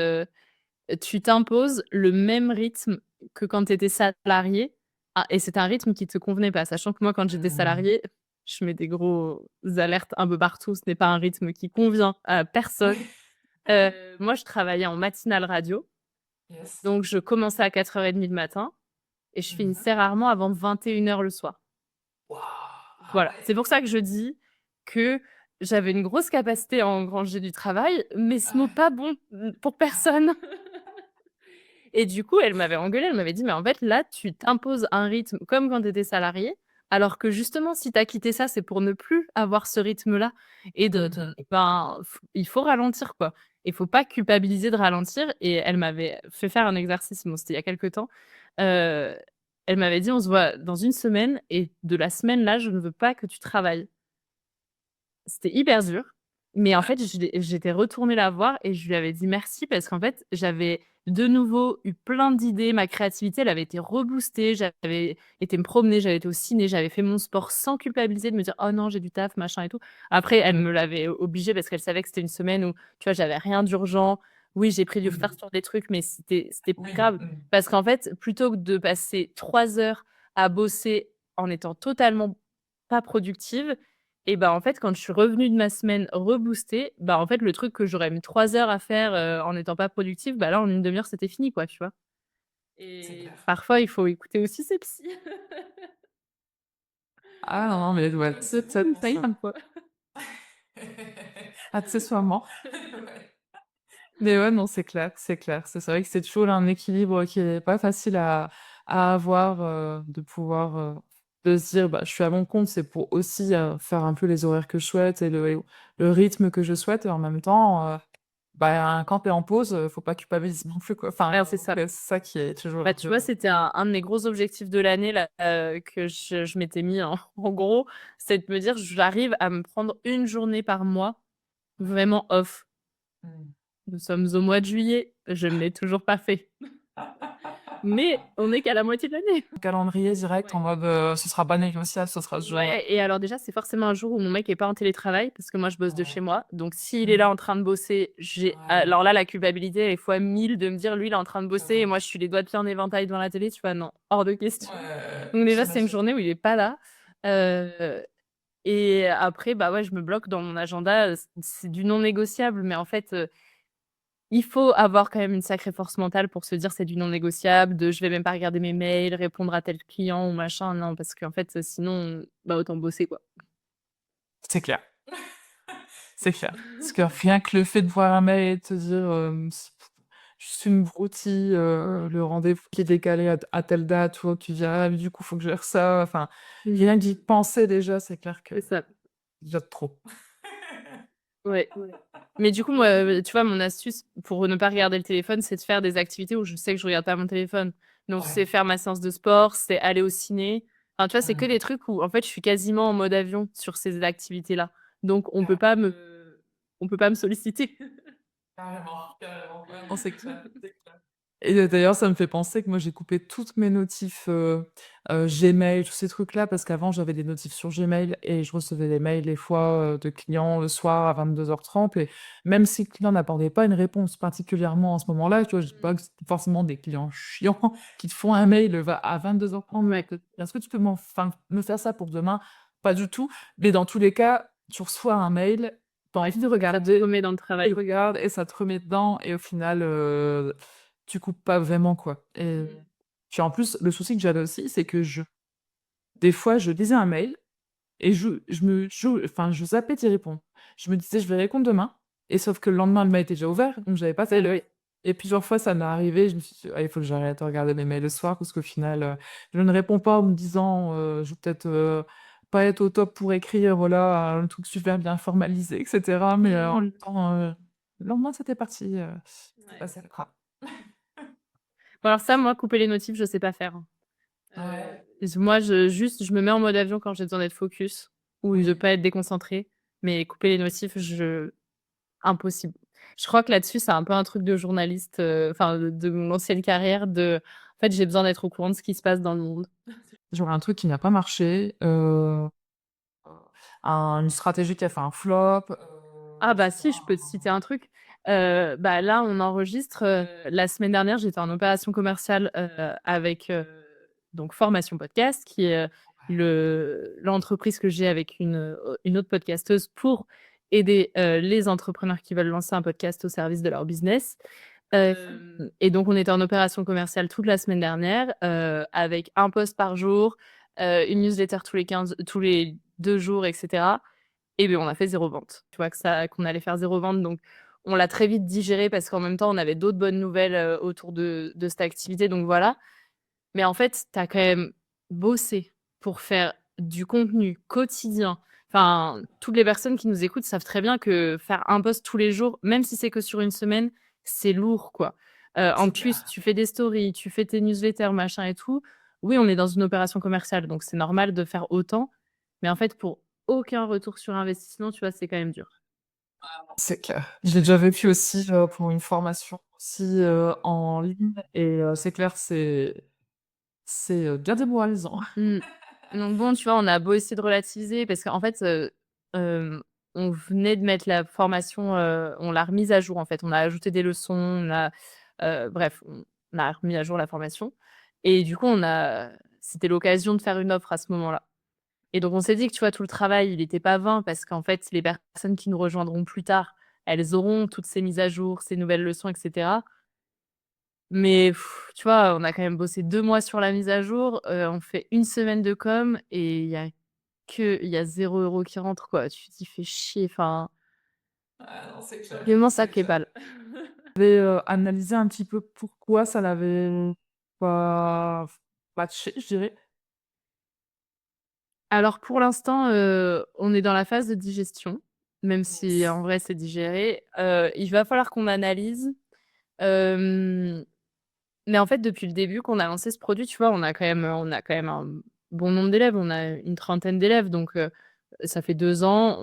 Speaker 3: tu t'imposes le même rythme que quand tu étais salarié». Ah et c'était un rythme qui te convenait pas, sachant que moi, quand j'étais
Speaker 1: Mmh.
Speaker 3: salariée, je mets des gros alertes un peu partout, ce n'est pas un rythme qui convient à personne. Moi, je travaillais en matinale radio,
Speaker 1: Yes.
Speaker 3: donc je commençais à 4h30 le matin et je
Speaker 1: Mmh.
Speaker 3: finissais rarement avant 21h le soir.
Speaker 1: Waouh! Ah
Speaker 3: Voilà, c'est
Speaker 1: ouais.
Speaker 3: pour ça que je dis que j'avais une grosse capacité à engranger du travail, mais ce mot pas bon, pour personne. Et du coup, elle m'avait engueulée, elle m'avait dit: «Mais en fait, là, tu t'imposes un rythme comme quand tu étais salarié, alors que justement, si tu as quitté ça, c'est pour ne plus avoir ce rythme-là et
Speaker 1: Mmh.
Speaker 3: ben, il faut ralentir, quoi. Il faut pas culpabiliser de ralentir» et elle m'avait fait faire un exercice, bon, c'était il y a quelque temps. Heu, Elle m'avait dit: «On se voit dans une semaine et de la semaine-là, je ne veux pas que tu travailles». C'était hyper dur, mais en fait, j'étais retournée la voir et je lui avais dit merci parce qu'en fait, j'avais de nouveau eu plein d'idées. Ma créativité, elle avait été reboostée. J'avais été me promener, j'avais été au ciné, j'avais fait mon sport sans culpabiliser de me dire: «Oh non, j'ai du taf, machin et tout». Après, elle me l'avait obligée parce qu'elle savait que c'était une semaine où, tu vois, j'avais rien d'urgent. Oui, j'ai pris du retard
Speaker 1: Mmh.
Speaker 3: sur des trucs, mais c'était pas
Speaker 1: Oui.
Speaker 3: grave
Speaker 1: Mmh.
Speaker 3: parce qu'en fait, plutôt que de passer 3 heures à bosser en étant totalement pas productive et bah, en fait, quand je suis revenue de ma semaine reboostée, bah, en fait, le truc que j'aurais mis 3 heures à faire, en étant pas productive, bah, là, en une 1/2 heure, c'était fini, quoi, tu vois?
Speaker 1: C'est
Speaker 3: Et
Speaker 1: clair.
Speaker 3: parfois, il faut écouter aussi ses psys.
Speaker 2: Ah non, non, mais ouais,
Speaker 1: C'est
Speaker 2: ça
Speaker 1: bon
Speaker 2: paye
Speaker 1: ça.
Speaker 2: un quoi, accessoirement.
Speaker 1: Ouais.
Speaker 2: Mais ouais, non, c'est clair, c'est clair. C'est vrai que c'est toujours un équilibre qui est pas facile à avoir, de pouvoir, de se dire: «Bah, je suis à mon compte, c'est pour aussi, faire un peu les horaires que je souhaite et le rythme que je souhaite» et en même temps, bah, quand tu es en pause, faut pas culpabiliser non plus, quoi. Enfin,
Speaker 3: Ouais, c'est ça.
Speaker 2: c'est ça qui est toujours
Speaker 3: Bah,
Speaker 2: un
Speaker 3: tu
Speaker 2: peu
Speaker 3: vois, c'était un de mes gros objectifs de l'année là, que je m'étais mis en en gros, c'est de me dire: «J'arrive à me prendre une journée par mois vraiment off».
Speaker 2: mmh.
Speaker 3: Nous sommes au mois de juillet, je ne l'ai toujours pas fait. Mais on est qu'à la moitié de l'année.
Speaker 2: Calendrier direct en
Speaker 3: Ouais.
Speaker 2: mode, ce sera pas négociable, ce sera ce jour-là.
Speaker 3: Ouais et alors déjà, c'est forcément un jour où mon mec est pas en télétravail parce que moi je bosse de chez
Speaker 2: Ouais.
Speaker 3: moi. Donc s'il est
Speaker 2: Mmh.
Speaker 3: là en train de bosser, j'ai
Speaker 2: Ouais,
Speaker 3: alors là, la culpabilité elle est fois 1000 de me dire: «Lui, il est en train de bosser et
Speaker 2: j'avoue.
Speaker 3: moi je suis les doigts de pied en éventail devant la télé», tu vois? Non, hors de question. Donc déjà, c'est une
Speaker 2: J'imagine.
Speaker 3: journée où il est pas là, heu et après, bah, ouais, je me bloque dans mon agenda, c'est du non négociable mais en fait, il faut avoir quand même une sacrée force mentale pour se dire: «C'est du non négociable», de: «Je vais même pas regarder mes mails, répondre à tel client ou machin». Non, parce qu'en fait, sinon, bah, autant bosser, quoi.
Speaker 2: C'est clair. C'est clair. Parce que rien que le fait de voir un mail et de te dire, s juste une broutille, le rendez-vous qui est décalé à telle date ou autre, tu dis: «Ah mais du coup, faut que je gère ça». Enfin, rien que d'y penser déjà, c'est clair que
Speaker 3: C'est ça.
Speaker 2: déjà de trop.
Speaker 3: Ouais. Mais du coup, moi, tu vois, mon astuce pour ne pas regarder le téléphone, c'est de faire des activités où je sais que je regarde pas mon téléphone. Donc
Speaker 2: Ouais.
Speaker 3: c'est faire ma séance de sport, c'est aller au ciné. Enfin, tu vois, c'est que
Speaker 2: Mmh.
Speaker 3: des trucs où, en fait, je suis quasiment en mode avion sur ces activités-là. Donc on peut pas me solliciter.
Speaker 2: Carrément, carrément. Ouais, non, c'est clair, c'est clair. Et d'ailleurs, ça me fait penser que moi, j'ai coupé toutes mes notifs, Gmail, tous ces trucs-là, parce qu'avant, j'avais des notifs sur Gmail et je recevais des mails, des fois, de clients le soir à 22h30 et même si le client n'apportait pas une réponse particulièrement à ce moment-là, tu vois? Je dis pas que c'est forcément des clients chiants qui te font un mail, va à 22h30,
Speaker 3: Ouais.
Speaker 2: «Est-ce que tu peux me faire ça pour demain?» Pas du tout, mais dans tous les cas, tu reçois un mail, tu as envie de
Speaker 3: Ça te
Speaker 2: regarder,
Speaker 3: remet dans le
Speaker 2: tu
Speaker 3: travail.
Speaker 2: regardes et ça te remet dedans et au final, tu coupes pas vraiment, quoi et puis en plus, le souci que j'avais aussi, c'est que des fois, je lisais un mail et je zappais d'y répondre. Je me disais: «Je vais répondre demain» et sauf que le lendemain, le mail était déjà ouvert, donc j'avais pas fait l'œil et plusieurs fois, ça m'est arrivé, je me suis dit: «Ah, il faut que j'arrête de regarder mes mails le soir» parce qu'au final, je ne réponds pas en me disant, «Je vais peut-être, pas être au top pour écrire, voilà, un truc super bien formalisé et cetera», mais en même temps, le lendemain, c'était parti, c'était
Speaker 3: Ouais.
Speaker 2: passé à la trappe.
Speaker 3: Bon alors ça, moi, couper les notifs, je sais pas faire, hein.
Speaker 2: Ouais.
Speaker 3: Moi, je me mets en mode avion quand j'ai besoin d'être focus ou de
Speaker 2: Oui.
Speaker 3: pas être déconcentrée, mais couper les notifs, impossible. Je crois que là-dessus, c'est un peu un truc de journaliste, enfin de mon ancienne carrière en fait, j'ai besoin d'être au courant de ce qui se passe dans le monde.
Speaker 2: J'aurais un truc qui n'a pas marché, une stratégie qui a fait un flop,
Speaker 3: Ah
Speaker 2: je
Speaker 3: bah
Speaker 2: sais
Speaker 3: si, je
Speaker 2: pas,
Speaker 3: peux te citer un truc. Bah là, on enregistre, la semaine dernière, j'étais en opération commerciale, avec, donc Formation Podcast qui est, l'entreprise que j'ai avec une autre podcasteuse pour aider, les entrepreneurs qui veulent lancer un podcast au service de leur business. Et donc on était en opération commerciale toute la semaine dernière, avec un post par jour, une newsletter tous les 2 jours et cetera. Et beh, on a fait 0 vente. Tu vois qu'on allait faire 0 vente, donc on l'a très vite digéré parce qu'en même temps, on avait d'autres bonnes nouvelles, autour de cette activité, donc voilà. Mais en fait, tu as quand même bossé pour faire du contenu quotidien. Enfin, toutes les personnes qui nous écoutent savent très bien que faire un post tous les jours, même si c'est que sur une semaine, c'est lourd, quoi. En
Speaker 2: c'est
Speaker 3: plus,
Speaker 2: clair.
Speaker 3: tu fais des stories, tu fais tes newsletters, machin et tout. Oui, on est dans une opération commerciale, donc c'est normal de faire autant, mais en fait, pour aucun retour sur investissement, tu vois, c'est quand même dur.
Speaker 2: C'est clair. Je l'ai déjà vécu aussi, pour une formation aussi, en ligne et c'est clair, c'est bien démoralisant.
Speaker 3: Mmh. Donc bon, tu vois, on a beau essayer de relativiser parce qu'en fait, hem, on venait de mettre la formation, on l'a remise à jour, en fait. On a ajouté des leçons, bref, on a remis à jour la formation et du coup, c'était l'occasion de faire une offre à ce moment-là et donc on s'est dit que, tu vois, tout le travail, il était pas vain parce qu'en fait, les personnes qui nous rejoindront plus tard, elles auront toutes ces mises à jour, ces nouvelles leçons et cetera. Mais tu vois, on a quand même bossé 2 mois sur la mise à jour, on fait une semaine de com et il y a 0 € qui rentre, quoi. Tu te dis: «Fais chier», enfin,
Speaker 2: Ah non, c'est clair,
Speaker 3: vivement ça
Speaker 2: c'est
Speaker 3: qui est
Speaker 2: clair.
Speaker 3: pas
Speaker 2: Avez, analysé un petit peu pourquoi ça n'avait pas matché, je dirais?
Speaker 3: Alors pour l'instant, on est dans la phase de digestion, même si
Speaker 1: Yes.
Speaker 3: en vrai c'est digéré. Il va falloir qu'on analyse, hem, mais en fait depuis le début qu'on a lancé ce produit, tu vois, on a quand même un bon nombre d'élèves. On a une trentaine d'élèves donc ça fait 2 ans.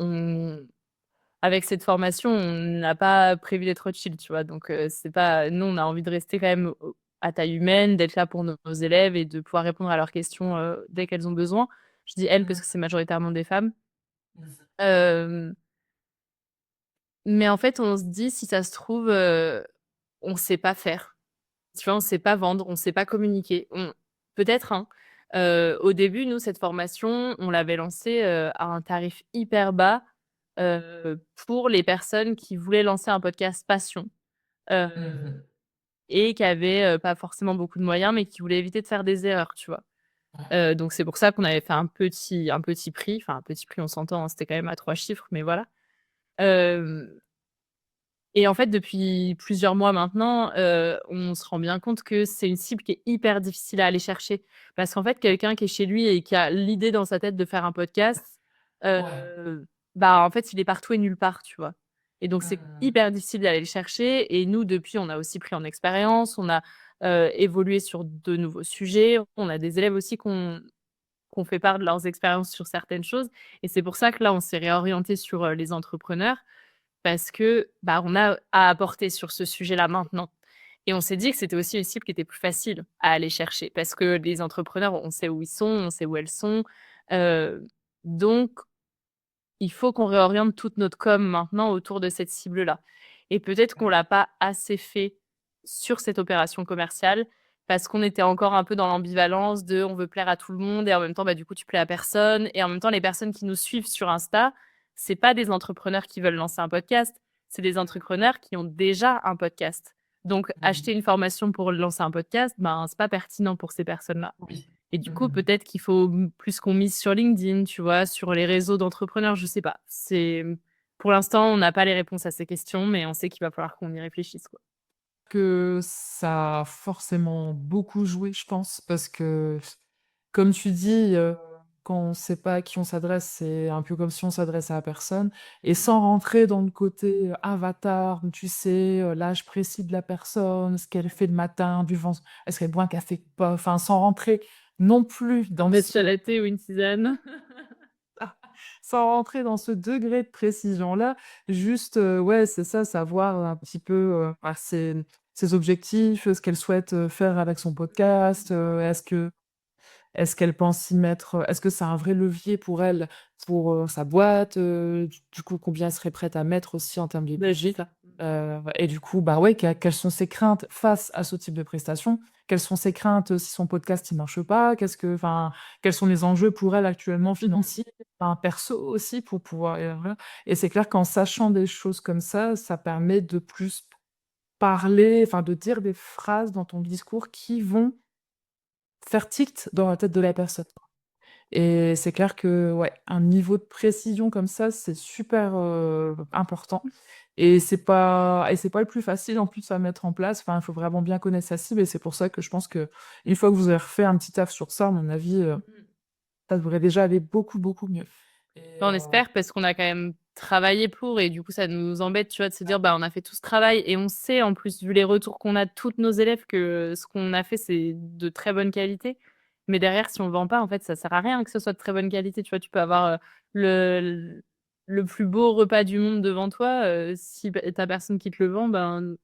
Speaker 3: Avec cette formation, on n'a pas prévu d'être chill, tu vois? Donc c'est pas nous, on a envie de rester quand même au à taille humaine, d'être là pour nos élèves et de pouvoir répondre à leurs questions, dès qu'elles ont besoin. Je dis «elles» parce que c'est majoritairement des femmes.
Speaker 1: Mmh.
Speaker 3: Hem, mais en fait, on se dit: «Si ça se trouve, on sait pas faire». Tu vois? On sait pas vendre, on sait pas communiquer. On peut-être, hein. Au début, nous, cette formation, on l'avait lancée, à un tarif hyper bas, pour les personnes qui voulaient lancer un podcast passion, heu
Speaker 1: Mmh.
Speaker 3: et qui avaient, pas forcément beaucoup de moyens, mais qui voulaient éviter de faire des erreurs, tu vois?
Speaker 1: Ouais.
Speaker 3: Donc c'est pour ça qu'on avait fait un petit prix, enfin un petit prix, on s'entend, hein, c'était quand même à 3 chiffres, mais voilà. Hem Et en fait, depuis plusieurs mois maintenant, on se rend bien compte que c'est une cible qui est hyper difficile à aller chercher. Parce qu'en fait, quelqu'un qui est chez lui et qui a l'idée dans sa tête de faire un podcast,
Speaker 1: Ouais.
Speaker 3: bah, en fait, il est partout et nulle part, tu vois? Et donc c'est
Speaker 1: Mmh.
Speaker 3: hyper difficile d'aller le chercher et nous, depuis, on a aussi pris en expérience, on a, évolué sur de nouveaux sujets. On a des élèves aussi qu'on fait part de leurs expériences sur certaines choses et c'est pour ça que là, on s'est réorienté sur, les entrepreneurs parce que, bah, on a à apporter sur ce sujet-là maintenant et on s'est dit que c'était aussi une cible qui était plus facile à aller chercher parce que les entrepreneurs, on sait où ils sont, on sait où elles sont, heu, donc il faut qu'on réoriente toute notre com maintenant autour de cette cible-là et peut-être qu'on l'a pas assez fait sur cette opération commerciale parce qu'on était encore un peu dans l'ambivalence de: on veut plaire à tout le monde et en même temps, bah, du coup, tu plais à personne et en même temps, les personnes qui nous suivent sur Insta, c'est pas des entrepreneurs qui veulent lancer un podcast, c'est des entrepreneurs qui ont déjà un podcast. Donc
Speaker 1: Mmh.
Speaker 3: acheter une formation pour lancer un podcast, ben, c'est pas pertinent pour ces personnes-là.
Speaker 1: Oui.
Speaker 3: Et du coup,
Speaker 1: Mmh.
Speaker 3: peut-être qu'il faut, plus qu'on mise sur LinkedIn, tu vois? Sur les réseaux d'entrepreneurs, je sais pas. Pour l'instant, on n'a pas les réponses à ces questions, mais on sait qu'il va falloir qu'on y réfléchisse, quoi.
Speaker 2: Que ça a forcément beaucoup joué, je pense, parce que, comme tu dis, quand on sait pas à qui on s'adresse, c'est un peu comme si on s'adressait à personne et sans rentrer dans le côté, avatar, où tu sais, l'âge précis de la personne, ce qu'elle fait le matin, buvant est-ce qu'elle boit un café ou pas? Enfin, sans rentrer non plus dans
Speaker 3: Matcha
Speaker 2: ce
Speaker 3: latte ou une tisane.
Speaker 2: sans rentrer dans ce degré de précision-là, juste, ouais, c'est ça, savoir un petit peu, bah, ses objectifs, ce qu'elle souhaite, faire avec son podcast, est-ce qu'elle pense s'y mettre, est-ce que c'est un vrai levier pour elle, pour, sa boîte, du coup, combien elle serait prête à mettre aussi en termes de
Speaker 3: Beh, c'est
Speaker 2: budget?
Speaker 3: ça.
Speaker 2: Et du coup, bah, ouais, quelles sont ses craintes face à ce type de prestation? Quelles sont ses craintes, si son podcast, il marche pas? Quels sont les enjeux pour elle actuellement financiers, enfin perso aussi pour pouvoir et voilà et c'est clair qu'en sachant des choses comme ça permet de plus parler, enfin de dire des phrases dans ton discours qui vont faire tilt dans la tête de la personne. Et c'est clair que, ouais, un niveau de précision comme ça, c'est super, important et c'est pas le plus facile en plus à mettre en place. Enfin, il faut vraiment bien connaître sa cible et c'est pour ça que je pense qu'une fois que vous avez refait un petit taf sur ça, à mon avis,
Speaker 3: Mmh.
Speaker 2: ça devrait déjà aller beaucoup, beaucoup mieux et
Speaker 3: Bah, on espère parce qu'on a quand même travaillé pour et du coup, ça nous embête, tu vois, de se dire: «Bah, on a fait tout ce travail» et on sait en plus, vu les retours qu'on a de toutes nos élèves, que ce qu'on a fait, c'est de très bonne qualité. Mais derrière, si on vend pas, en fait, ça sert à rien que ce soit de très bonne qualité, tu vois? Tu peux avoir, le le plus beau repas du monde devant toi, si tu personne qui te le vend, ben,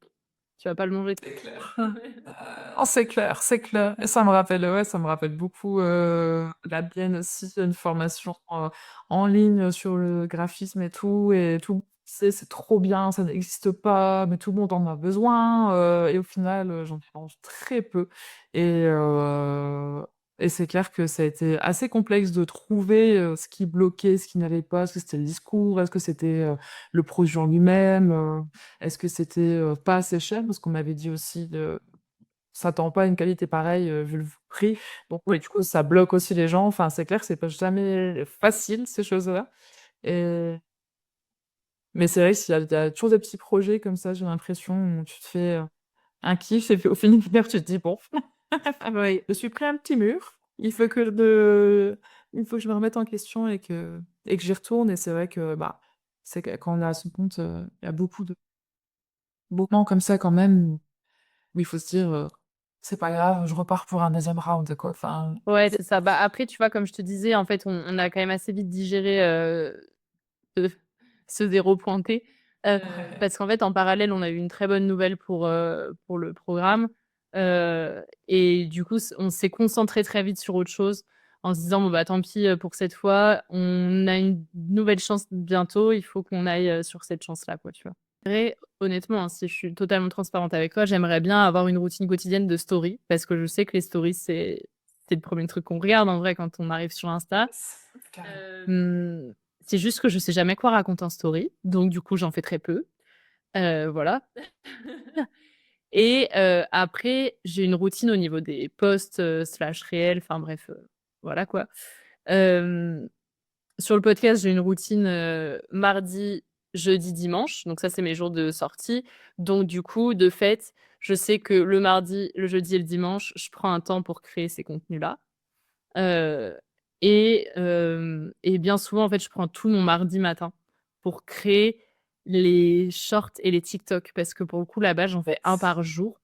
Speaker 3: tu vas pas le manger.
Speaker 1: C'est clair.
Speaker 2: oh, c'est clair et ça me rappelle, ouais, ça me rappelle beaucoup, la mienne aussi, une formation, en ligne sur le graphisme et tout. C'est trop bien, ça n'existe pas, mais tout le monde en a besoin, et au final, j'en dépense très peu et heu et c'est clair que ça a été assez complexe de trouver, ce qui bloquait, ce qui n'allait pas. Est-ce que c'était le discours? Est-ce que c'était, le produit en lui-même? Est-ce que c'était, pas assez cher? Parce qu'on m'avait dit aussi de s'attend pas à une qualité pareille, vu le prix. Donc oui, du coup, ça bloque aussi les gens. Enfin, c'est clair que c'est pas jamais facile ces choses-là et Mais c'est vrai qu'il y a toujours des petits projets comme ça, j'ai l'impression, où tu te fais, un kiff et puis au final, tu te dis: «Bon,
Speaker 3: Oui.
Speaker 2: je suis pris un petit mur, il faut que je me remette en question et que j'y retourne» et c'est vrai que, bah, c'est que quand on est à son compte, il y a beaucoup de moments comme ça quand même où il faut se dire, «C'est pas grave, je repars pour un deuxième round», quoi. Enfin,
Speaker 3: Ouais,
Speaker 2: c'est
Speaker 3: c'est ça. Bah, après, tu vois, comme je te disais, en fait, on a quand même assez vite digéré, ce ce 0 pointé,
Speaker 2: ouais.
Speaker 3: parce qu'en fait, en parallèle, on a eu une très bonne nouvelle pour le programme, et du coup, on s'est concentré très vite sur autre chose en se disant: «Bon, bah, tant pis, pour cette fois, on a une nouvelle chance bientôt, il faut qu'on aille, sur cette chance-là», quoi, tu vois? Vrai, honnêtement, hein, si je suis totalement transparente avec toi, j'aimerais bien avoir une routine quotidienne de story parce que je sais que les stories, c'est le premier truc qu'on regarde en vrai quand on arrive sur Insta.
Speaker 1: Carrément.
Speaker 3: C'est juste que je sais jamais quoi raconter en story, donc du coup, j'en fais très peu, voilà. Et après, j'ai une routine au niveau des posts, slash réels, enfin bref, voilà quoi. Hem, Sur le podcast, j'ai une routine, mardi, jeudi, dimanche, donc ça, c'est mes jours de sortie. Donc du coup, de fait, je sais que le mardi, le jeudi et le dimanche, je prends un temps pour créer ces contenus-là. Heu et bien souvent, en fait, je prends tout mon mardi matin pour créer les shorts et les TikTok parce que pour le coup, là-bas, j'en fais un par jour.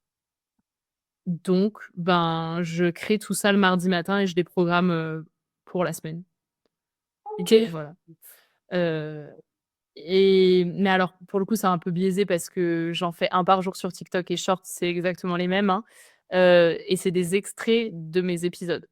Speaker 3: Donc ben, je crée tout ça le mardi matin et je les programme, pour la semaine.
Speaker 1: OK.
Speaker 3: Voilà. Heu mais alors, pour le coup, c'est un peu biaisé parce que j'en fais un par jour sur TikTok et shorts, c'est exactement les mêmes, hein, et c'est des extraits de mes épisodes.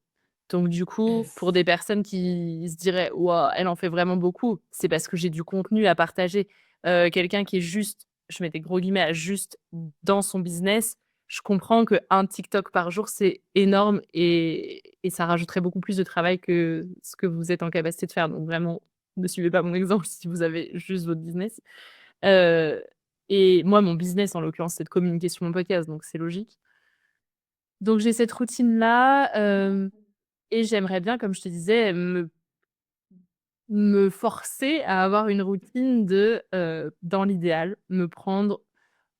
Speaker 3: Donc du coup, pour
Speaker 1: Yes.
Speaker 3: des personnes qui se diraient: «Waouh, elle en fait vraiment beaucoup», c'est parce que j'ai du contenu à partager. Quelqu'un qui est juste, je mets des gros guillemets à «juste» dans son business, je comprends qu'un TikTok par jour, c'est énorme et ça rajouterait beaucoup plus de travail que ce que vous êtes en capacité de faire. Donc vraiment, ne suivez pas mon exemple si vous avez juste votre business. Heu et moi, mon business, en l'occurrence, c'est de communiquer sur mon podcast, donc c'est logique. Donc j'ai cette routine-là, et j'aimerais bien, comme je te disais, me forcer à avoir une routine de, dans l'idéal, me prendre,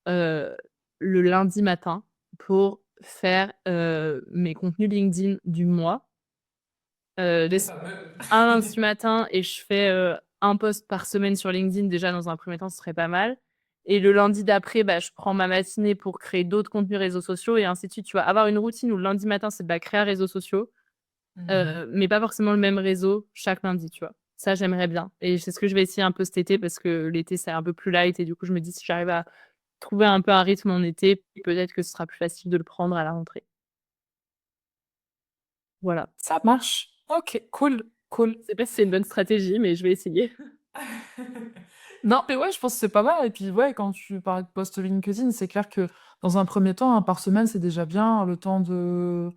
Speaker 3: heu, le lundi matin pour faire, mes contenus LinkedIn du mois.
Speaker 1: Les
Speaker 3: Laisse
Speaker 1: fameux.
Speaker 3: un lundi matin et je fais, 1 post par semaine sur LinkedIn. Déjà, dans un premier temps, ce serait pas mal et le lundi d'après, bah, je prends ma matinée pour créer d'autres contenus réseaux sociaux et ainsi de suite, tu vois? Avoir une routine où le lundi matin, c'est, bah, créer un réseau sociaux.
Speaker 1: Mmh.
Speaker 3: Mais pas forcément le même réseau chaque lundi, tu vois? Ça, j'aimerais bien et c'est ce que je vais essayer un peu cet été parce que l'été, c'est un peu plus light et du coup, je me dis: «Si j'arrive à trouver un peu un rythme en été, peut-être que ce sera plus facile de le prendre à la rentrée». Voilà.
Speaker 2: Ça marche. OK, cool, cool.
Speaker 3: Je sais pas si c'est une bonne stratégie, mais je vais essayer.
Speaker 2: Non, mais ouais, je pense que c'est pas mal et puis, ouais, quand tu parlais de post LinkedIn, c'est clair que dans un premier temps, un par semaine, c'est déjà bien, le temps de,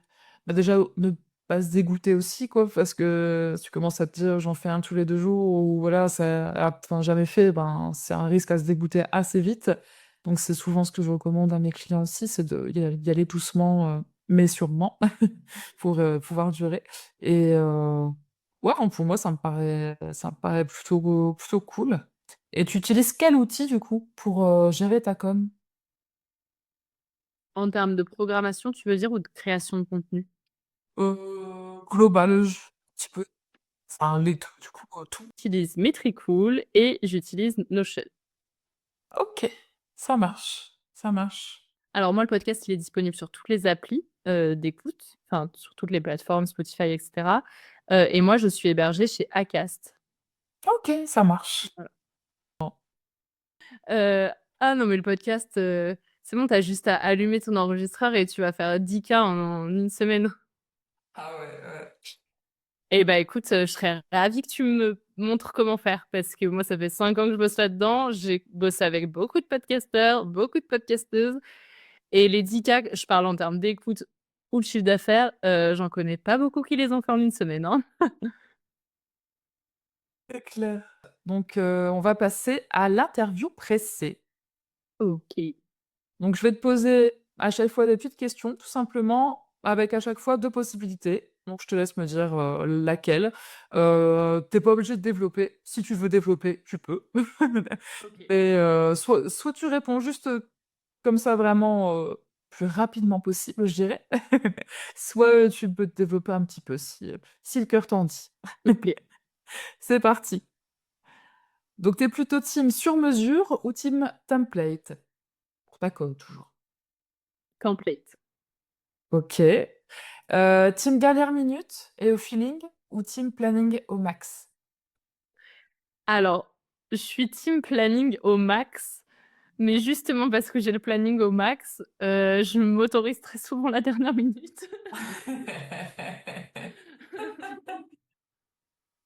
Speaker 2: bah, déjà, ne pas se dégoûter aussi, quoi, parce que si tu commences à te dire: «J'en fais un tous les 2 jours» ou voilà, ça enfin, jamais fait, ben, c'est un risque à se dégoûter assez vite. Donc c'est souvent ce que je recommande à mes clients aussi, c'est d'y aller doucement, mais sûrement pour, pouvoir durer et ouais, bon, pour moi, ça me paraît plutôt cool. Et tu utilises quel outil du coup pour, gérer ta com?
Speaker 3: En termes de programmation, tu veux dire ou de création de contenu?
Speaker 2: Global, un petit peu, enfin les 2 du coup, tout.
Speaker 3: J'utilise Metricool et j'utilise Notion.
Speaker 2: OK, ça marche, ça marche.
Speaker 3: Alors moi, le podcast, il est disponible sur toutes les applis, d'écoute, enfin sur toutes les plateformes, Spotify et cetera, et moi, je suis hébergée chez Acast.
Speaker 2: OK, ça marche.
Speaker 3: Voilà. Heu, ah non, mais le podcast, c'est bon, tu as juste à allumer ton enregistreur et tu vas faire 10 K en 1 semaine.
Speaker 1: Ah ouais, ouais.
Speaker 3: Et bah, écoute, je serais ravie que tu me montres comment faire parce que moi, ça fait 5 ans que je bosse là-dedans. J'ai bossé avec beaucoup de podcasteurs, beaucoup de podcasteuses et les 10 K, je parle en termes d'écoute ou de chiffre d'affaires, j'en connais pas beaucoup qui les ont fait en 1 semaine, hein.
Speaker 2: C'est clair. Donc, on va passer à l'interview pressée.
Speaker 3: OK.
Speaker 2: Donc je vais te poser à chaque fois des petites questions, tout simplement, avec à chaque fois 2 possibilités. Donc je te laisse me dire, laquelle. Tu pas obligé de développer. Si tu veux développer, tu peux.
Speaker 3: OK.
Speaker 2: Mais, soit tu réponds juste, comme ça vraiment, plus rapidement possible, je dirais. Soit, tu peux te développer un petit peu si le cœur t'en dit.
Speaker 3: OK.
Speaker 2: C'est parti. Donc tu es plutôt team sur mesure ou team template? Pour ta com toujours.
Speaker 3: Complete.
Speaker 2: OK. Team dernière minute et au feeling ou team planning au max?
Speaker 3: Alors, je suis team planning au max, mais justement parce que j'ai le planning au max, je m'autorise très souvent la dernière minute.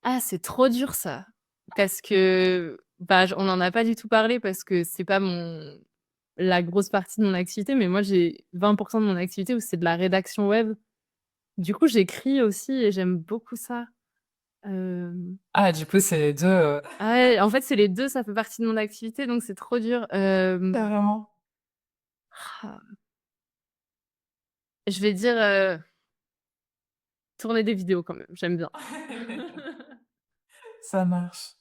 Speaker 3: Ah, c'est trop dur ça! Parce que, bah, j on en a pas du tout parlé parce que c'est pas la grosse partie de mon activité, mais moi j'ai 20 de mon activité où c'est de la rédaction web. Du coup, j'écris aussi et j'aime beaucoup ça. Hem,
Speaker 2: Ah, du coup, c'est les 2,
Speaker 3: ah ouais, en fait, c'est les 2, ça fait partie de mon activité, donc c'est trop dur.
Speaker 2: carrément.
Speaker 3: Ah, je vais dire, tourner des vidéos quand même, j'aime bien.
Speaker 2: Ça marche.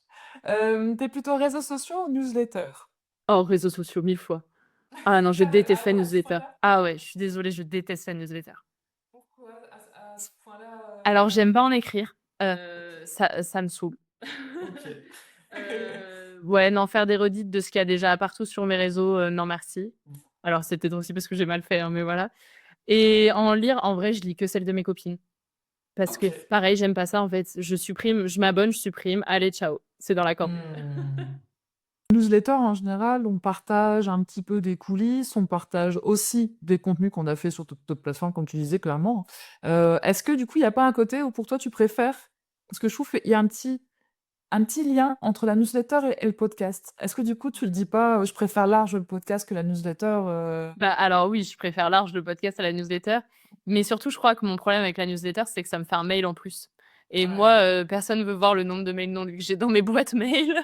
Speaker 2: Tu plutôt réseaux sociaux ou newsletter?
Speaker 3: Oh, réseaux sociaux, 1000 fois. Ah non, je déteste
Speaker 2: Ah
Speaker 3: la
Speaker 2: ouais, à ce
Speaker 3: newsletter.
Speaker 2: point-là?
Speaker 3: Ah ouais, je suis désolée, je déteste la newsletter.
Speaker 2: Pourquoi à ce point-là,
Speaker 3: Alors j'aime pas en écrire, ça me saoule.
Speaker 2: OK.
Speaker 3: Ouais, non, faire des redites de ce qu'il y a déjà partout sur mes réseaux, non merci. Alors c'est peut-être aussi parce que j'ai mal fait, hein, mais voilà. Et en lire, en vrai, je lis que celles de mes copines. Parce que
Speaker 2: OK.
Speaker 3: pareil, j'aime pas ça en fait. Je supprime, je m'abonne, je supprime, allez ciao, c'est dans la corbeille.
Speaker 2: Mmh. Newsletter, en général, on partage un petit peu des coulisses, on partage aussi des contenus qu'on a fait sur toute notre plateforme, comme tu disais clairement. Est-ce que du coup, il y a pas un côté où pour toi tu préfères parce que je trouve qu'il y a un petit lien entre la newsletter et le podcast. Est-ce que du coup, tu le dis pas, «Je préfère large le podcast que la newsletter»,
Speaker 3: Bah, alors oui, je préfère large le podcast à la newsletter, mais surtout, je crois que mon problème avec la newsletter, c'est que ça me fait un mail en plus et
Speaker 2: Ouais.
Speaker 3: moi, personne veut voir le nombre de mails non lus que j'ai dans mes boîtes mail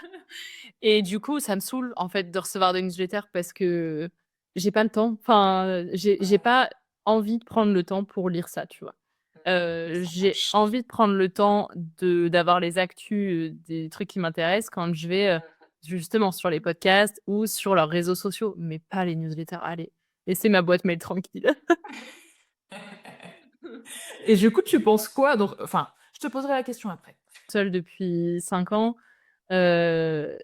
Speaker 3: et du coup, ça me saoule, en fait, de recevoir des newsletters parce que j'ai pas le temps. Enfin, j'ai
Speaker 2: Ouais.
Speaker 3: pas envie de prendre le temps pour lire ça, tu vois?
Speaker 2: Ça
Speaker 3: J'ai
Speaker 2: marche.
Speaker 3: envie de prendre le temps d'avoir les actus, des trucs qui m'intéressent quand je vais, justement sur les podcasts ou sur leurs réseaux sociaux, mais pas les newsletters. Allez, laissez ma boîte mail tranquille.
Speaker 2: Et du coup, tu penses quoi? Donc enfin, je te poserai la question après.
Speaker 3: Seule depuis 5 ans, heu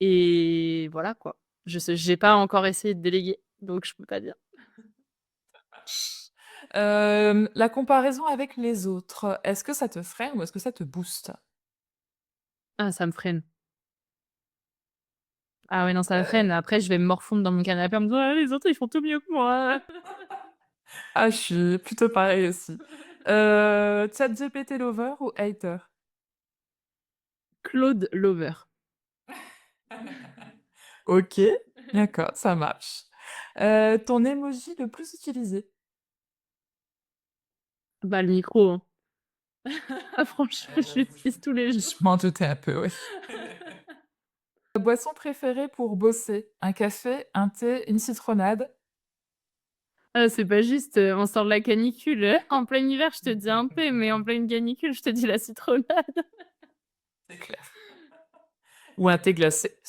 Speaker 3: et voilà quoi. Je sais j'ai pas encore essayé de déléguer, donc je peux pas dire.
Speaker 2: La comparaison avec les autres, est-ce que ça te freine ou est-ce que ça te booste?
Speaker 3: Ah, ça me freine. Ah ouais, non, ça me
Speaker 2: Heu,
Speaker 3: freine. Après, je vais me morfondre dans mon canapé en me disant: «Ah, les autres, ils font tout mieux que moi».
Speaker 2: ah, je suis plutôt pareil aussi. ChatGPT lover ou hater?
Speaker 3: Claude Lover.
Speaker 2: OK, d'accord, ça marche. Ton emoji le plus utilisé?
Speaker 3: Bah, le micro, hein. Ah franchement,
Speaker 2: Ouais,
Speaker 3: je
Speaker 2: j'avoue,
Speaker 3: l'utilise tous les jours.
Speaker 2: je m'en doutais un peu, oui. Boisson préférée pour bosser? Un café, un thé, une citronnade?
Speaker 3: Ah, c'est pas juste, on sort de la canicule, en plein hiver, je te dis un thé, mais en pleine canicule, je te dis la citronnade.
Speaker 2: C'est clair. Ou un thé glacé.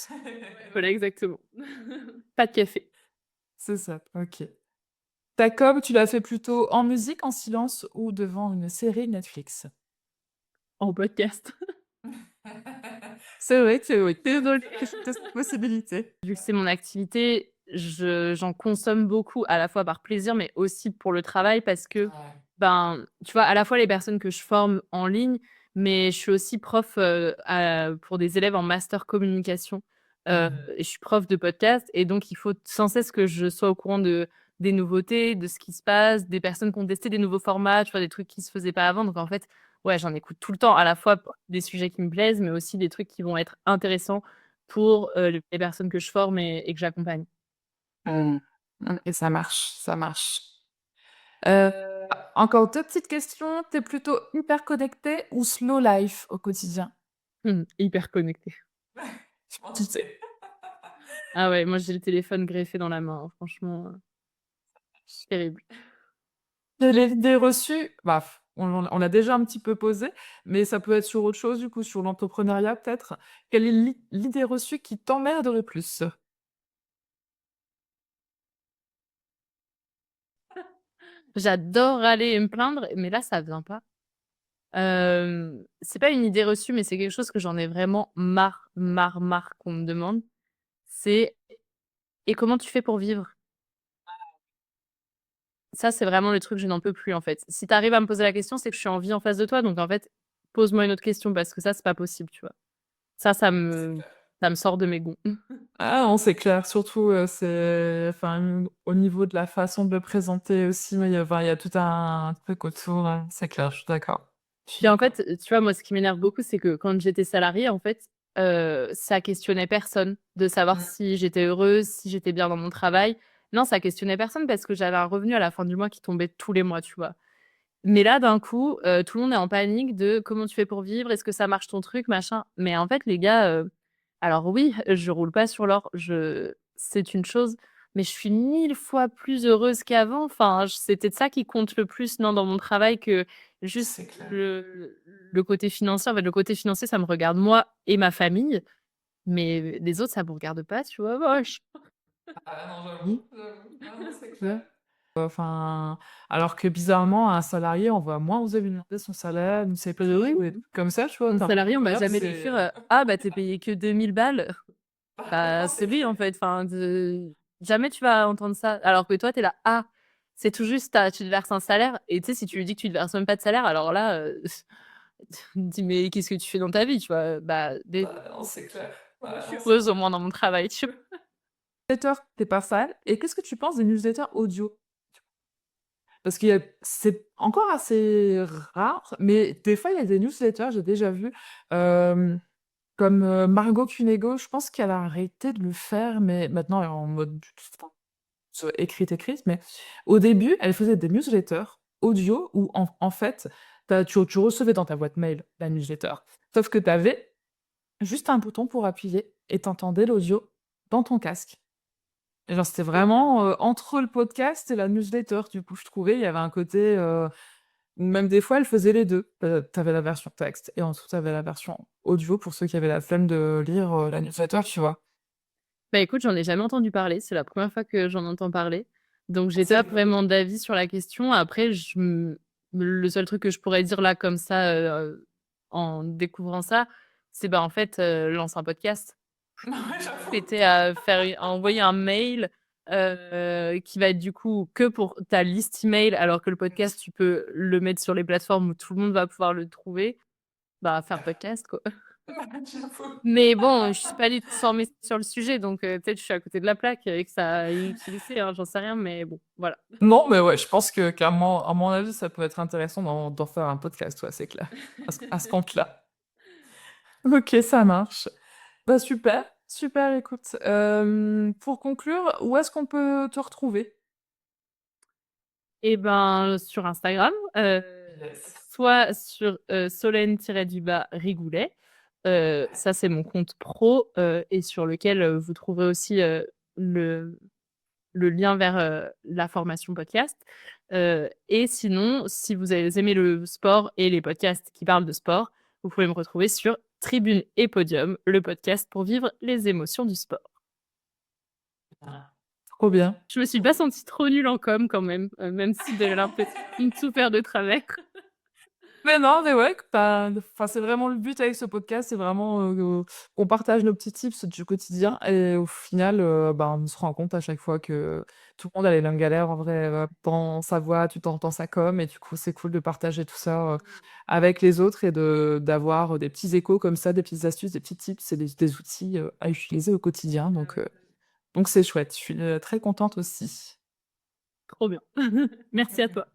Speaker 3: Voilà, exactement. Pas de café.
Speaker 2: C'est ça, OK. Ta com, tu l'as fait plutôt en musique, en silence ou devant une série Netflix?
Speaker 3: En podcast.
Speaker 2: C'est vrai que c'est oui, désolée, cette possibilité.
Speaker 3: Vu que c'est mon activité, j'en consomme beaucoup à la fois par plaisir, mais aussi pour le travail parce que,
Speaker 2: Ouais.
Speaker 3: ben, tu vois, à la fois les personnes que je forme en ligne, mais je suis aussi prof, pour des élèves en master communication,
Speaker 2: Mmh.
Speaker 3: et je suis prof de podcast et donc il faut sans cesse que je sois au courant des nouveautés, de ce qui se passe, des personnes qui ont testé des nouveaux formats, tu vois, des trucs qui se faisaient pas avant donc en fait, ouais, j'en écoute tout le temps, à la fois p des sujets qui me plaisent, mais aussi des trucs qui vont être intéressants pour, les personnes que je forme et que j'accompagne.
Speaker 2: Mmh. Mmh et ça marche, ça marche. Heu, encore 2 petites questions. Tu es plutôt hyper connecté ou slow life au quotidien?
Speaker 3: Hyper connectée.
Speaker 2: Je m'en doutais.
Speaker 3: Ah ouais, moi j'ai le téléphone greffé dans la main, hein, franchement, terrible.
Speaker 2: De l'idée reçue, bah, on l'a déjà un petit peu posé, mais ça peut être sur autre chose, du coup, sur l'entrepreneuriat peut-être. Quelle est l'idée reçue qui t'emmerde le plus?
Speaker 3: J'adore râler et me plaindre, mais là, ça vient pas. C'est pas une idée reçue, mais c'est quelque chose que j'en ai vraiment marre, marre, marre qu'on me demande. C'est: «Et comment tu fais pour vivre?» Ça, c'est vraiment le truc que je n'en peux plus, en fait. Si tu arrives à me poser la question, c'est que je suis en vie en face de toi, donc en fait, pose-moi une autre question parce que ça, c'est pas possible, tu vois? Ça me sort de mes gonds.
Speaker 2: Ah non, c'est clair, surtout, c'est enfin, au niveau de la façon de le présenter aussi, il y a enfin, il y a tout un truc autour, c'est clair, je suis d'accord. Je suis
Speaker 3: Puis en
Speaker 2: d'accord.
Speaker 3: fait, tu vois, moi, ce qui m'énerve beaucoup, c'est que quand j'étais salariée, en fait, ça questionnait personne de savoir
Speaker 2: Mmh.
Speaker 3: si j'étais heureuse, si j'étais bien dans mon travail. Non, ça questionnait personne parce que j'avais un revenu à la fin du mois qui tombait tous les mois, tu vois? Mais là, d'un coup, tout le monde est en panique de: «Comment tu fais pour vivre? Est-ce que ça marche ton truc?» machin. Mais en fait, les gars, alors oui, je roule pas sur l'or, je c'est une chose, mais je suis 1000 fois plus heureuse qu'avant. Enfin, j c'est peut-être ça qui compte le plus, non, dans mon travail que juste
Speaker 2: C'est clair.
Speaker 3: le côté financier. En fait, le côté financier, ça me regarde moi et ma famille, mais les autres, ça me regarde pas, tu vois? Wesh.
Speaker 2: Ah non, j'avoue. Ah non, c'est clair. Enfin, alors que bizarrement, un salarié, on va moins oser lui demander son salaire, une CPE
Speaker 3: Oui,
Speaker 2: ou des trucs comme ça, tu vois?
Speaker 3: un
Speaker 2: Tu
Speaker 3: salarié, on va
Speaker 2: l'employeur,
Speaker 3: jamais lui
Speaker 2: c'est
Speaker 3: dire, «Ah bah, tu es payé que 2 000 balles».
Speaker 2: non,
Speaker 3: Bah,
Speaker 2: c'est
Speaker 3: c'est lui, en
Speaker 2: clair.
Speaker 3: fait, enfin de jamais tu vas entendre ça. Alors que toi, tu es là: «Ah, c'est tout juste, tu te verses un salaire» et tu sais, si tu lui dis que tu te verses même pas de salaire, alors là, tu me dis: «Mais qu'est-ce que tu fais dans ta vie?» tu vois? Bah,
Speaker 2: Non, c'est clair.
Speaker 3: je suis
Speaker 2: C'est
Speaker 3: heureuse au moins dans mon travail, tu vois?
Speaker 2: newsletter, tu pas fan et qu'est-ce que tu penses des newsletters audio? Parce qu'il y a c'est encore assez rare, mais des fois, il y a des newsletters, j'ai déjà vu, hem, comme, Margot Cunego, je pense qu'elle a arrêté de le faire, mais maintenant elle est en mode écrite, mais au début, elle faisait des newsletters audio où en fait, tu recevais dans ta boîte mail la newsletter, sauf que tu avais juste un bouton pour appuyer et tu entendais l'audio dans ton casque. Et genre, c'était vraiment, entre le podcast et la newsletter, du coup, je trouvais, il y avait un côté, même des fois, elle faisait les 2. Tu avais la version texte et ensuite tu avais la version audio pour ceux qui avaient la flemme de lire, la newsletter, tu vois?
Speaker 3: Bah, écoute, j'en ai jamais entendu parler, c'est la première fois que j'en entends parler, donc j'ai pas
Speaker 2: Sérieux?
Speaker 3: vraiment d'avis sur la question. Après, le seul truc que je pourrais dire là, comme ça, en découvrant ça, c'est, bah, en fait, lance un podcast.
Speaker 2: Ouais, j'avoue.
Speaker 3: Péter à faire à envoyer un mail, qui va être du coup que pour ta liste email, alors que le podcast, tu peux le mettre sur les plateformes où tout le monde va pouvoir le trouver. Bah, fais un podcast, quoi.
Speaker 2: J'avoue.
Speaker 3: Mais bon, je suis pas du tout formée sur le sujet, donc peut-être je suis à côté de la plaque et que ça a une utilité, hein, j'en sais rien, mais bon, voilà.
Speaker 2: Non, mais ouais, je pense que clairement, à mon avis, ça peut être intéressant d'en faire un podcast, ouais, c'est clair. À ce compte-là. OK, ça marche. Bah, super, super, écoute, pour conclure, où est-ce qu'on peut te retrouver?
Speaker 3: Et ben, sur Instagram,
Speaker 2: Yes.
Speaker 3: soit sur, Solène-Rigoulet, ça c'est mon compte pro, et sur lequel, vous trouverez aussi, le le lien vers, la formation podcast, et sinon, si vous avez aimé le sport et les podcasts qui parlent de sport, vous pouvez me retrouver sur Tribune et Podium, le podcast pour vivre les émotions du sport.
Speaker 2: Trop bien.
Speaker 3: Je me suis pas sentie trop nulle en com quand même, même si j'avais l'impression de tout faire de travers.
Speaker 2: Mais non, mais ouais, enfin, c'est vraiment le but avec ce podcast, c'est vraiment, qu'on partage nos petits tips du quotidien et au final, bah, on se rend compte à chaque fois que tout le monde a les mêmes galères en vrai, dans sa voix, tu t'entends sa com et du coup, c'est cool de partager tout ça, avec les autres et d'avoir, des petits échos comme ça, des petites astuces, des petits tips et des outils, à utiliser au quotidien donc c'est chouette. Je suis, très contente aussi.
Speaker 3: Trop bien. Merci à toi.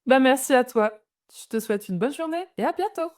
Speaker 2: Bah, merci à toi. Je te souhaite une bonne journée et à bientôt.